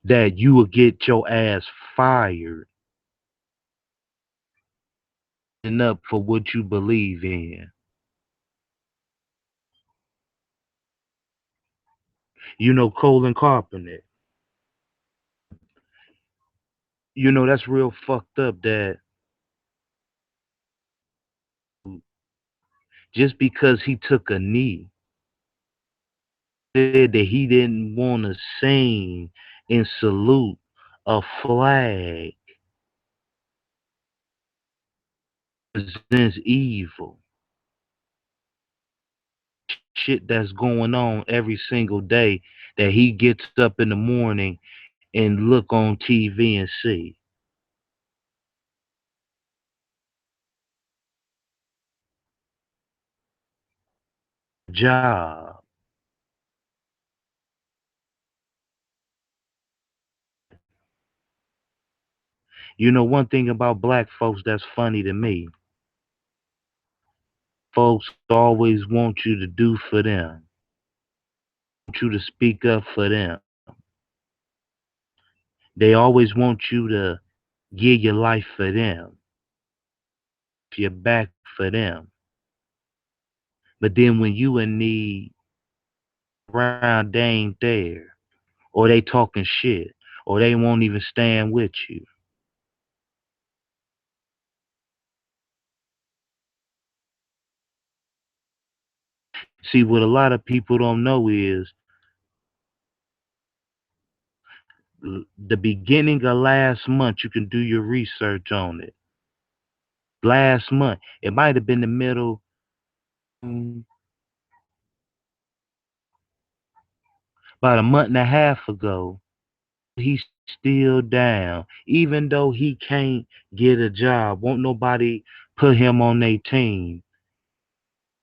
that you will get your ass fired and up for what you believe in? You know, Colin Kaepernick. You know, that's real fucked up that just because he took a knee, said that he didn't want to sing and salute a flag presents evil. Shit that's going on every single day that he gets up in the morning and look on TV and see. Job. You know, one thing about black folks that's funny to me, folks always want you to do for them, want you to speak up for them. They always want you to give your life for them, your back for them. But then when you in need, around they ain't there, or they talking shit, or they won't even stand with you. See, what a lot of people don't know is the beginning of last month, you can do your research on it. Last month, it might have been the middle, mm, about a month and a half ago. He's still down, even though he can't get a job. Won't nobody put him on their team.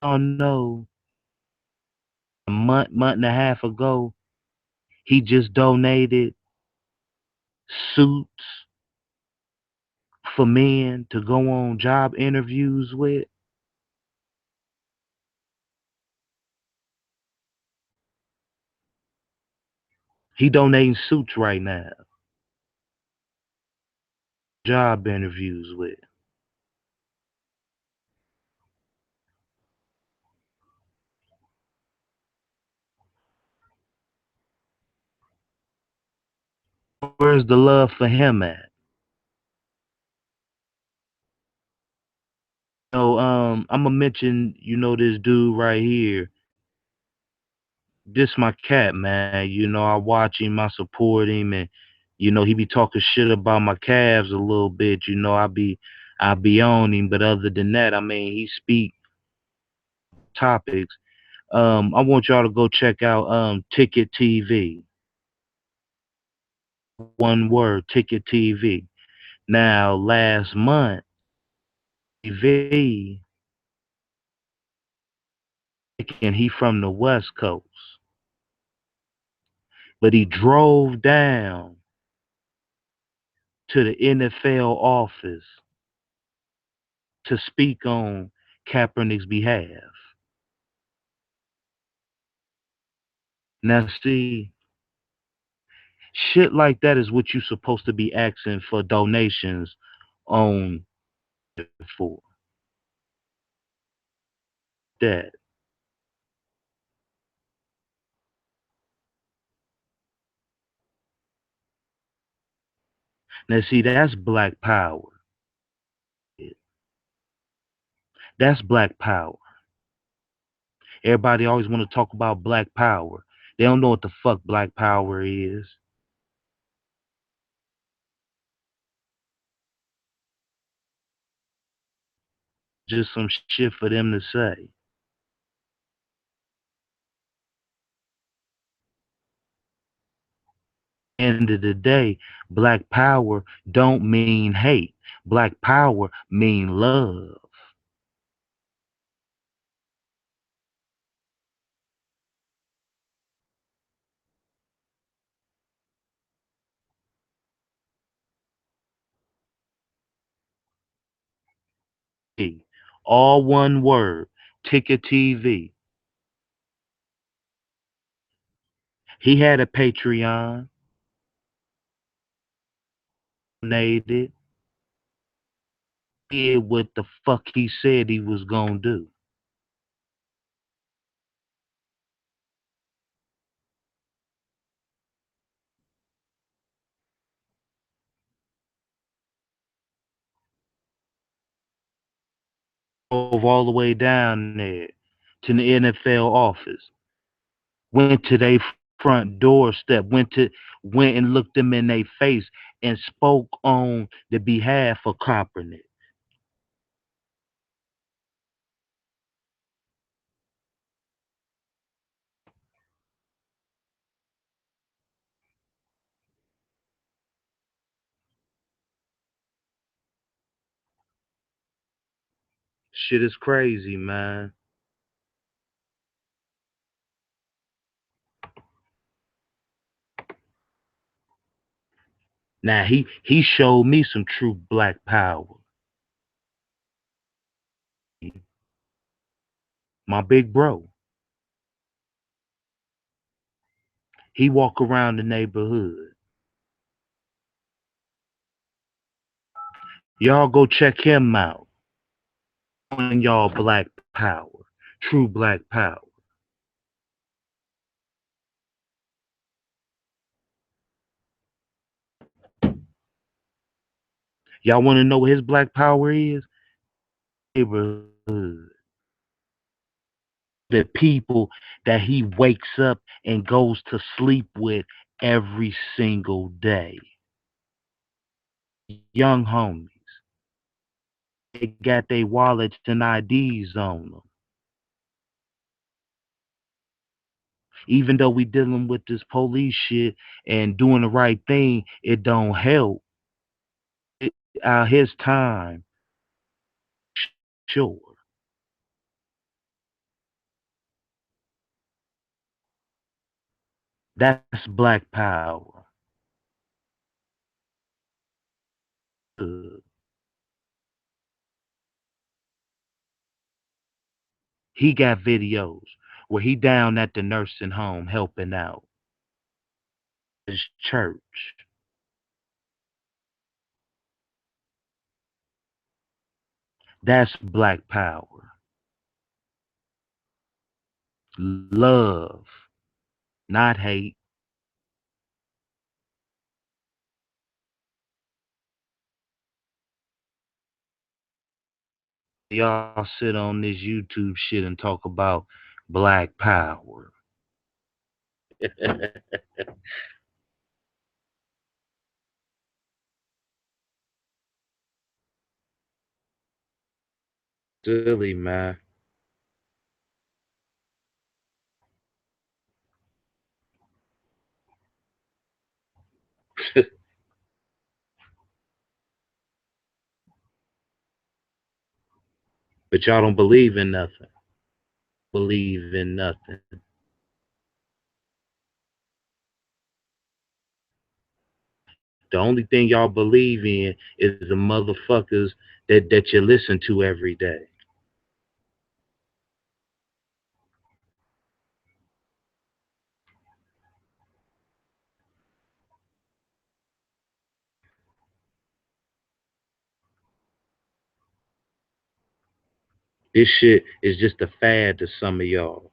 Oh no, a month and a half ago, he just donated suits for men to go on job interviews with. He donating suits right now, job interviews with. Where's the love for him at? So I'm gonna mention, this dude right here. This my cat, man. I watch him, I support him, and he be talking shit about my calves a little bit. I be on him, but other than that, I mean, he speak topics. I want y'all to go check out Ticket TV. One word, Ticket TV. Now, last month, TV, and he from the West Coast, but he drove down to the NFL office to speak on Kaepernick's behalf. Now, see, Shit like that is what you supposed to be asking for donations on for. That. Now see, that's black power. That's black power. Everybody always want to talk about black power. They don't know what the fuck black power is. Just some shit for them to say. End of the day, black power don't mean hate. Black power mean love. All one word. Ticket TV. He had a Patreon. Donated. Did what the fuck he said he was gonna do. Drove all the way down there to the NFL office. Went to their front doorstep. Went and looked them in their face and spoke on the behalf of Kaepernick. Shit is crazy, man. Now he showed me some true black power. My big bro. He walk around the neighborhood. Y'all go check him out. On y'all black power. True black power. Y'all want to know what his black power is? Neighborhood. The people that he wakes up and goes to sleep with every single day. Young homies. They got their wallets and IDs on them. Even though we dealing with this police shit and doing the right thing, it don't help. His time, sure. That's black power. Uh, he got videos where he down at the nursing home helping out his church. That's black power. Love, not hate. Y'all sit on this YouTube shit and talk about black power. Silly, man. But y'all don't believe in nothing. Believe in nothing. The only thing y'all believe in is the motherfuckers that you listen to every day. This shit is just a fad to some of y'all.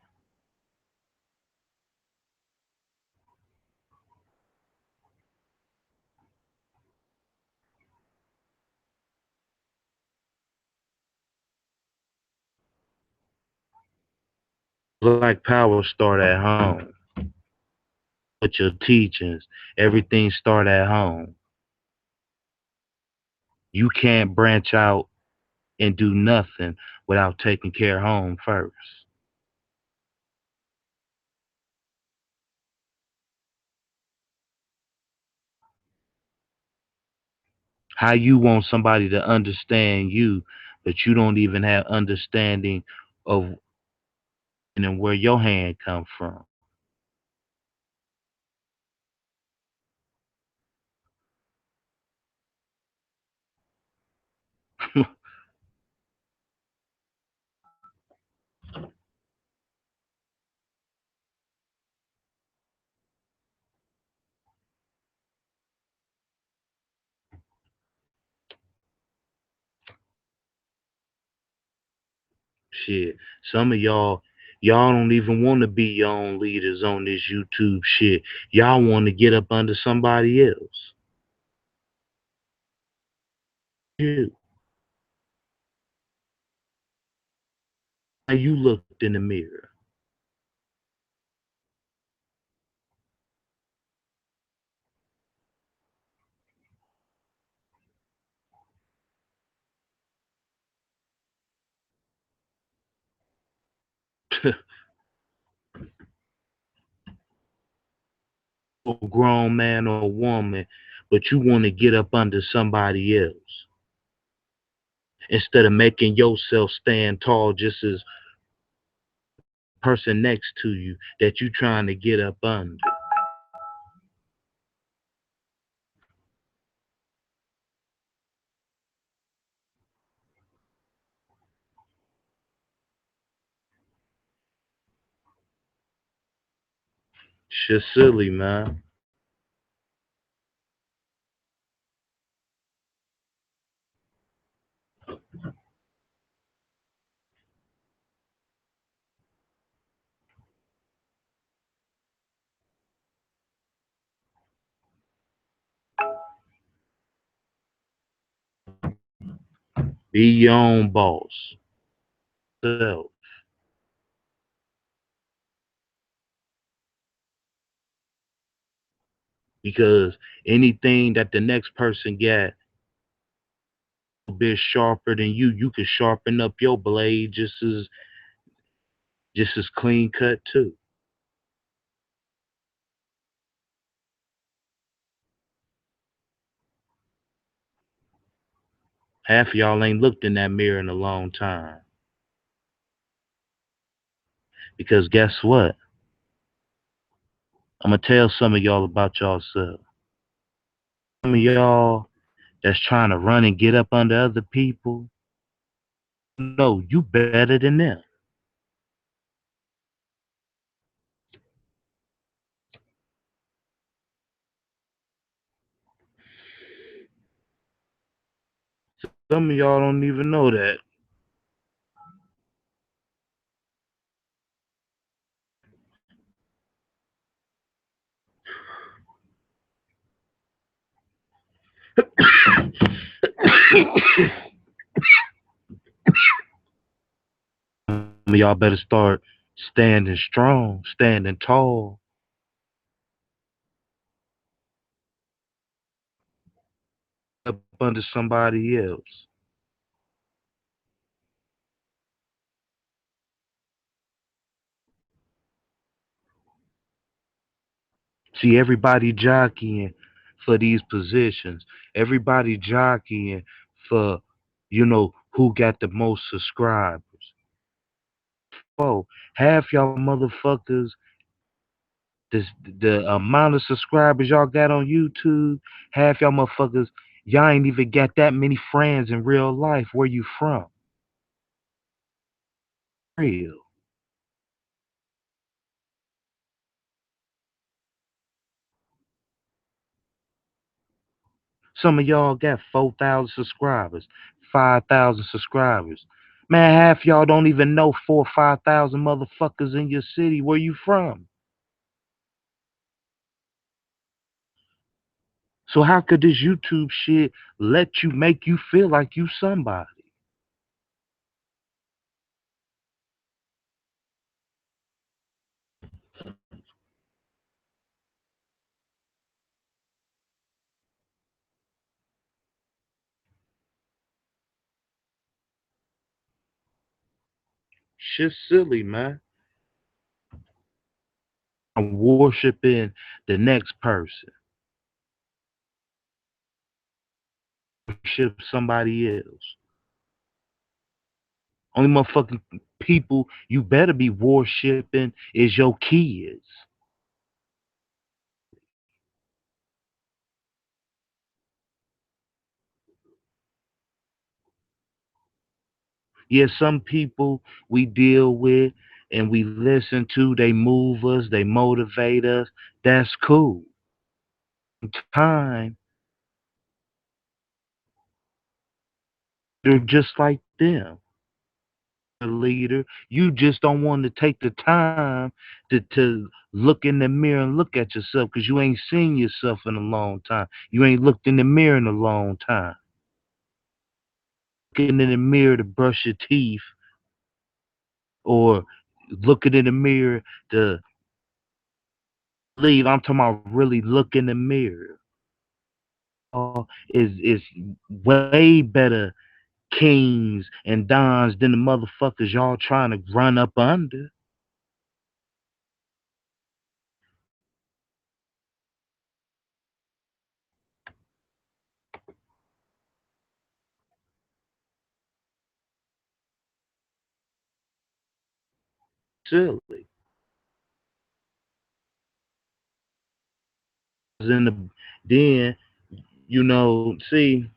Black power start at home. With your teachings, everything start at home. You can't branch out and do nothing without taking care of home first. How you want somebody to understand you, but you don't even have understanding of and where your hand come from. Shit. Some of y'all don't even want to be your own leaders on this YouTube shit. Y'all want to get up under somebody else. You. How you looked in the mirror. A grown man or woman, but you want to get up under somebody else instead of making yourself stand tall just as person next to you that you trying to get up under. Shit silly, man. Be your own boss. Self. Because anything that the next person got a bit sharper than you can sharpen up your blade just as clean cut too. Half of y'all ain't looked in that mirror in a long time. Because guess what? I'm gonna tell some of y'all about y'allself. Some of y'all that's trying to run and get up under other people, no, you better than them. Some of y'all don't even know that. Some of y'all better start standing strong, standing tall, up under somebody else. See, everybody jockeying for these positions. Everybody jockeying for, who got the most subscribers. Oh, half y'all motherfuckers, this the amount of subscribers y'all got on YouTube, half y'all motherfuckers, y'all ain't even got that many friends in real life. Where you from? Real. Some of y'all got 4,000 subscribers, 5,000 subscribers. Man, half y'all don't even know 4 or 5 thousand motherfuckers in your city. Where you from? So how could this YouTube shit let you make you feel like you somebody? Shit's silly, man. I'm worshiping the next person. Worship somebody else. Only motherfucking people you better be worshiping is your kids. Yeah, some people we deal with and we listen to, they move us, they motivate us. That's cool. Time, they're just like them. A leader, you just don't want to take the time to look in the mirror and look at yourself because you ain't seen yourself in a long time. You ain't looked in the mirror in a long time. Looking in the mirror to brush your teeth or looking in the mirror to leave. I'm talking about really look in the mirror. Is way better kings and dons than the motherfuckers y'all trying to run up under. Silly. In the then, see,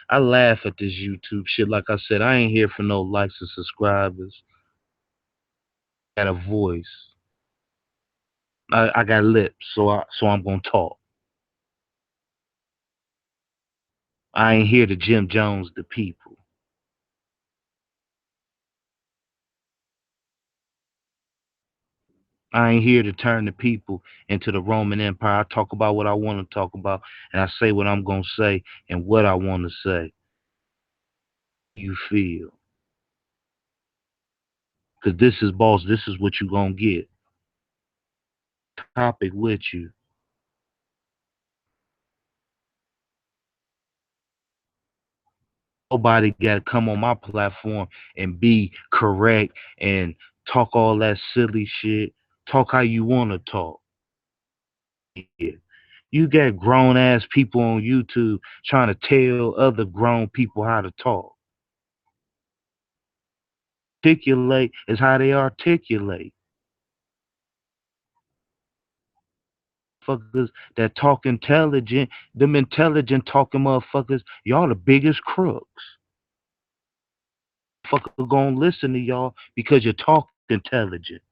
I laugh at this YouTube shit. Like I said, I ain't here for no likes and subscribers. I got a voice. I got lips, so I'm gonna talk. I ain't here to Jim Jones the people. I ain't here to turn the people into the Roman Empire. I talk about what I want to talk about, and I say what I'm gonna say and what I want to say. You feel? Cause this is boss. This is what you gonna get. Topic with you. Nobody got to come on my platform and be correct and talk all that silly shit. Talk how you want to talk. Yeah. You got grown ass people on YouTube trying to tell other grown people how to talk. Articulate is how they articulate. Fuckers that talk intelligent, them intelligent talking motherfuckers, y'all the biggest crooks. Fucker gonna listen to y'all because you talk intelligent.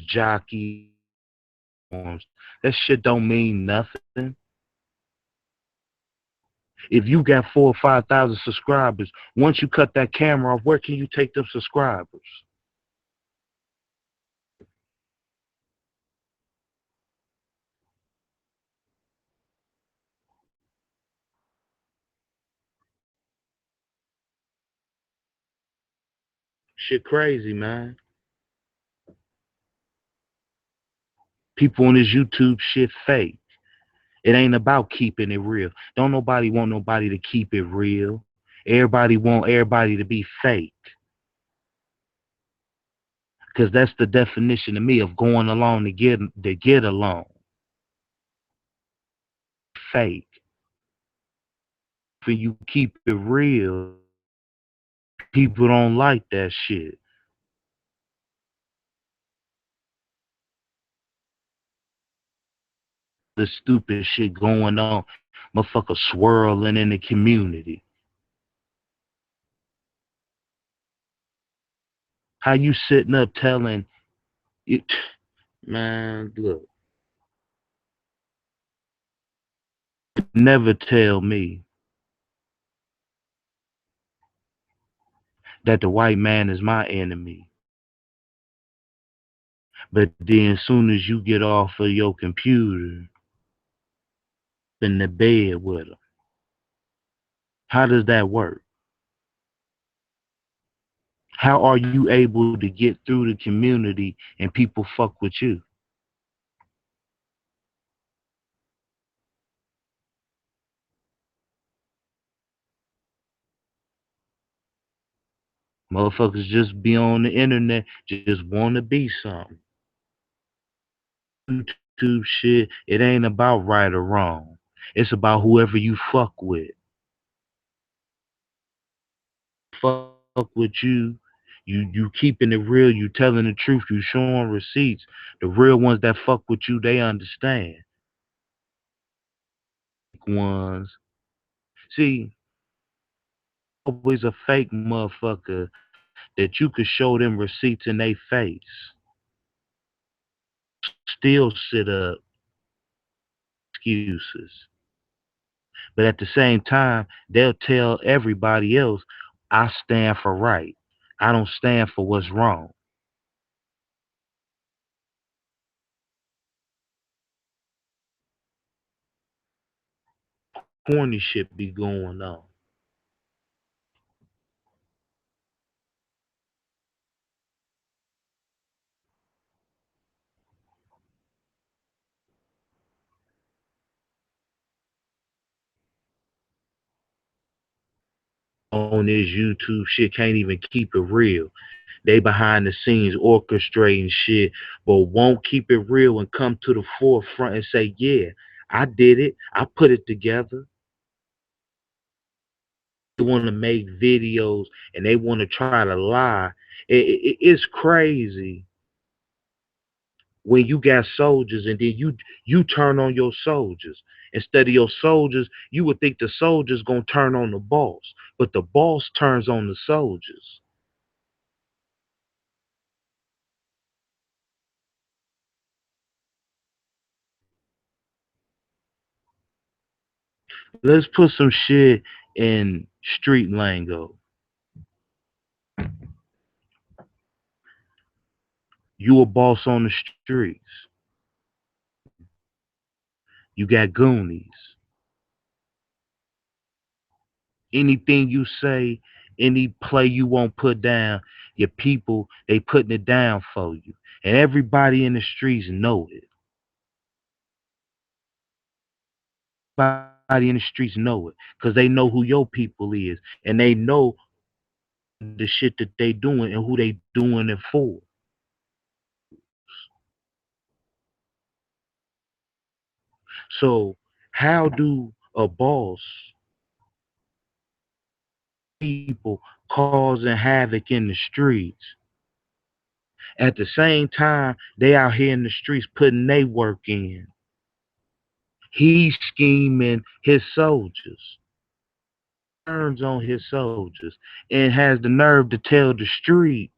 Jockey arms. That shit don't mean nothing. If you got 4 or 5 thousand subscribers, once you cut that camera off, where can you take them subscribers? Shit crazy, man. People on this YouTube shit fake. It ain't about keeping it real. Don't nobody want nobody to keep it real. Everybody want everybody to be fake. Cause that's the definition to me of going along to get along. Fake. When you keep it real, people don't like that shit. The stupid shit going on, motherfucker swirling in the community. How you sitting up telling it, man? Look, never tell me that the white man is my enemy. But then, soon as you get off of your computer, in the bed with them, how does that work? How are you able to get through the community and people fuck with you? Motherfuckers just be on the internet, just want to be something. YouTube shit, it ain't about right or wrong. It's about whoever you fuck with. Fuck with you. You keeping it real, you telling the truth, you showing receipts. The real ones that fuck with you, they understand. Ones. See, always a fake motherfucker that you could show them receipts in their face. Still sit up excuses. But at the same time, they'll tell everybody else, I stand for right. I don't stand for what's wrong. Corny shit be going on this YouTube shit, can't even keep it real. They behind the scenes orchestrating shit, but won't keep it real and come to the forefront and say, yeah, I did it. I put it together. They want to make videos and they want to try to lie. It's crazy when you got soldiers and then you turn on your soldiers. Instead of your soldiers, you would think the soldiers gonna turn on the boss, but the boss turns on the soldiers. Let's put some shit in street lingo. You a boss on the streets. You got goonies. Anything you say, any play you won't put down, your people, they putting it down for you. And everybody in the streets know it. Everybody in the streets know it. Because they know who your people is. And they know the shit that they doing and who they doing it for. So how do a boss people causing havoc in the streets? At the same time, they out here in the streets putting their work in. He's scheming his soldiers, turns on his soldiers, and has the nerve to tell the streets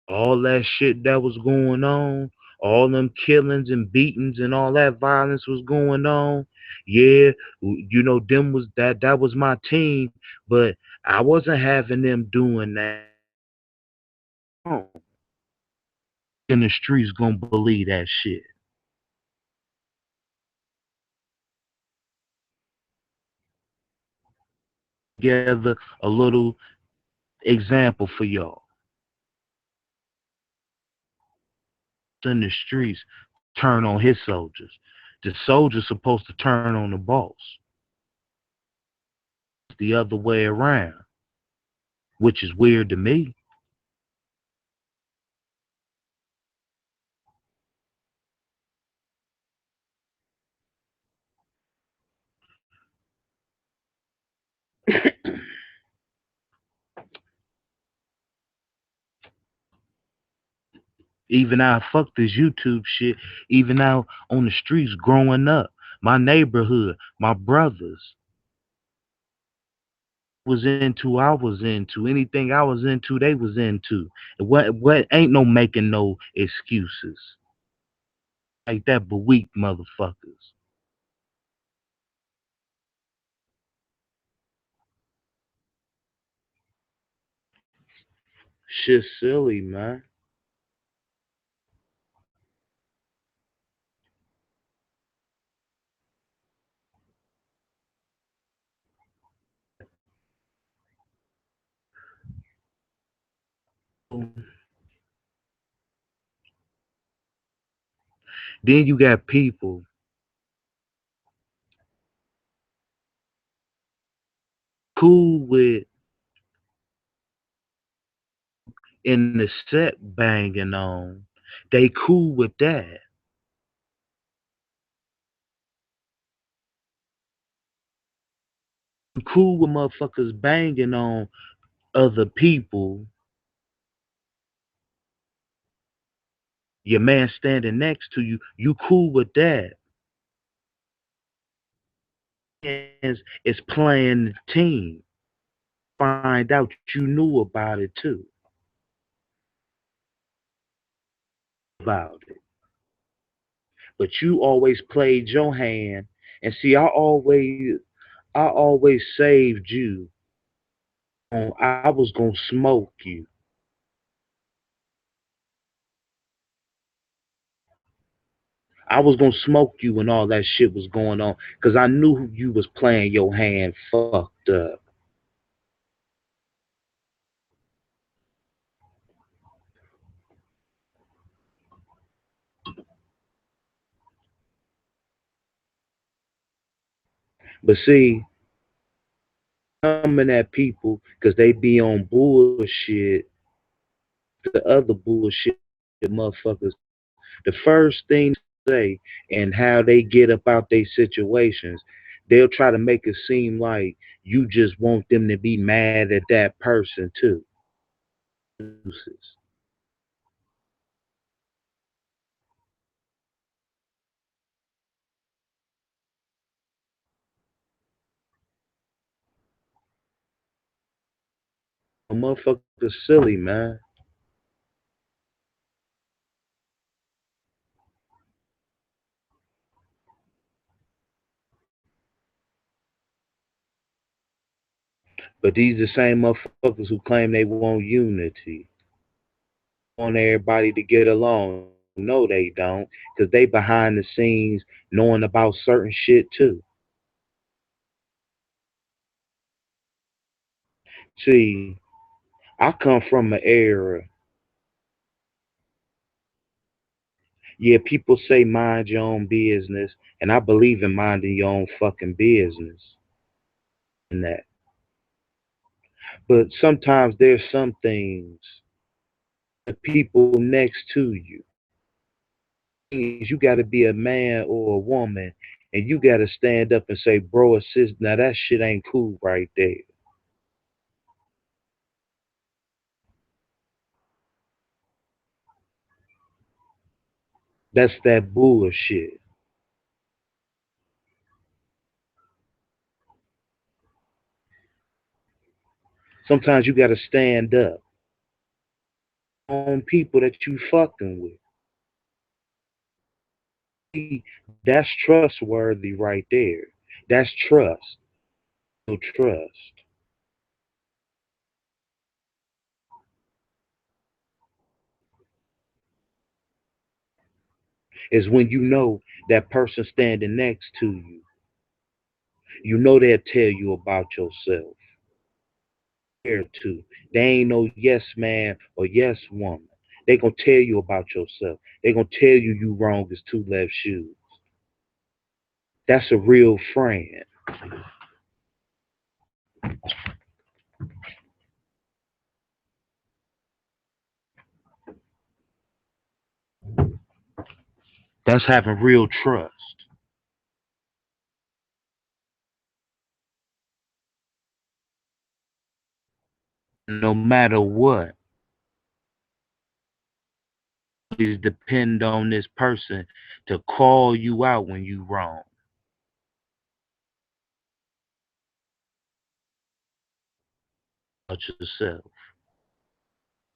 all that shit that was going on, all them killings and beatings and all that violence was going on. Yeah, you know, them was that was my team, but I wasn't having them doing that. In the streets gonna believe that shit. Together a little example for y'all. In the streets turn on his soldiers. The soldier's supposed to turn on the boss. It's the other way around, which is weird to me. Even out, fuck this YouTube shit. Even out on the streets growing up, my neighborhood, my brothers, Was into, I was into. Anything I was into, they was into. What ain't no making no excuses. Like that but weak motherfuckers. Shit silly, man. Then you got people cool with in the set banging on. They cool with that. Cool with motherfuckers banging on other people. Your man standing next to you, you cool with that. Is playing the team. Find out you knew about it too. About it. But you always played your hand. And see, I always saved you. I was gonna smoke you. I was gonna smoke you when all that shit was going on, cause I knew you was playing your hand fucked up. But see, coming at people, cause they be on bullshit, the other bullshit motherfuckers. The first thing they say and how they get about their situations, they'll try to make it seem like you just want them to be mad at that person too. A motherfucker silly, man. But these the same motherfuckers who claim they want unity, want everybody to get along. No, they don't, because they behind the scenes knowing about certain shit too. See, I come from an era, yeah, people say mind your own business, and I believe in minding your own fucking business and that. But sometimes there's some things, the people next to you, you got to be a man or a woman, and you got to stand up and say, bro or sis, now that shit ain't cool right there. That's that bullshit. Sometimes you got to stand up on people that you fucking with. See, that's trustworthy right there. That's trust. No trust is when you know that person standing next to you. You know they'll tell you about yourself. Care to. They ain't no yes man or yes woman. They gonna tell you about yourself. They gonna tell you wrong as two left shoes. That's a real friend. That's having real trust. No matter what, please depend on this person to call you out when you wrong. yourself.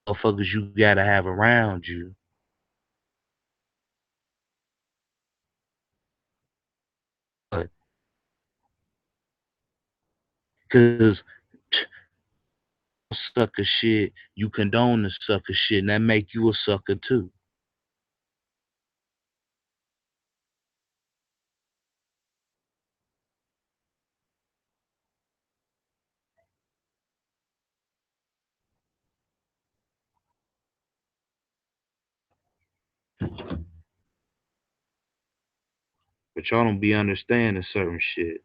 Motherfuckers you gotta have around you. But cause sucker shit, you condone the sucker shit, and that make you a sucker too. But y'all don't be understanding certain shit.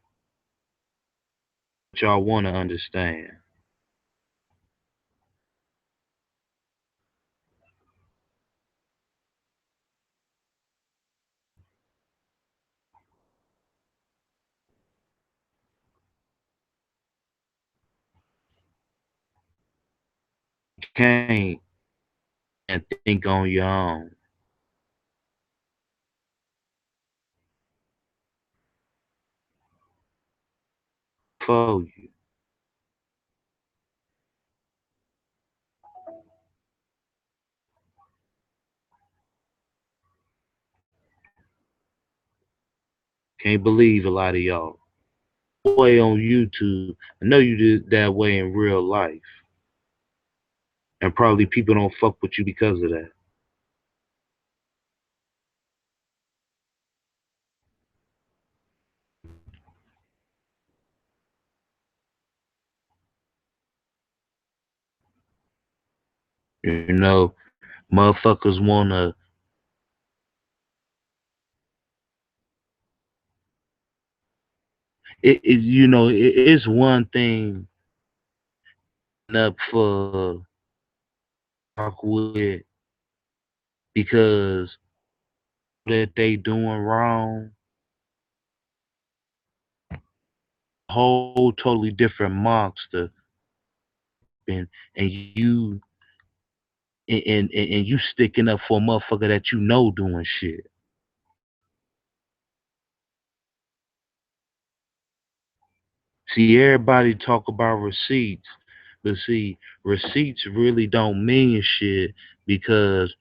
But y'all wanna understand. You can't and think on your own. For you. Can't believe a lot of y'all. Way on YouTube. I know you did that way in real life. And probably people don't fuck with you because of that. You know, motherfuckers wanna it's one thing up for talk with because that they doing wrong, whole totally different monster, and you sticking up for a motherfucker that you know doing shit. See, everybody talk about receipts, but see, receipts really don't mean shit because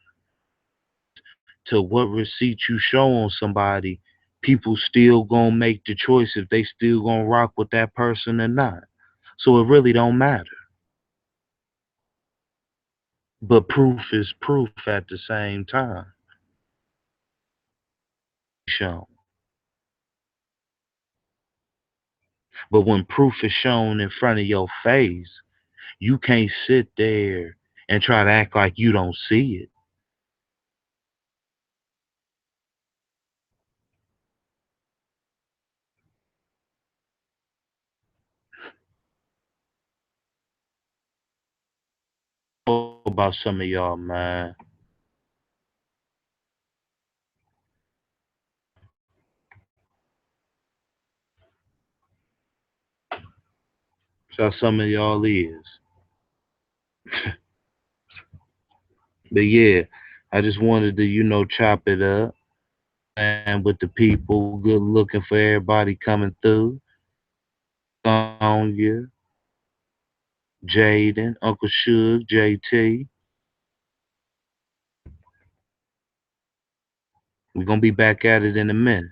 to what receipts you show on somebody, people still gonna make the choice if they still gonna rock with that person or not. So it really don't matter. But proof is proof at the same time. Shown. But when proof is shown in front of your face, you can't sit there and try to act like you don't see it. What about some of y'all, man? So some of y'all is. But yeah, I just wanted to, chop it up and with the people, good looking for everybody coming through. Sonya, Jaden, Uncle Suge, JT. We're gonna be back at it in a minute.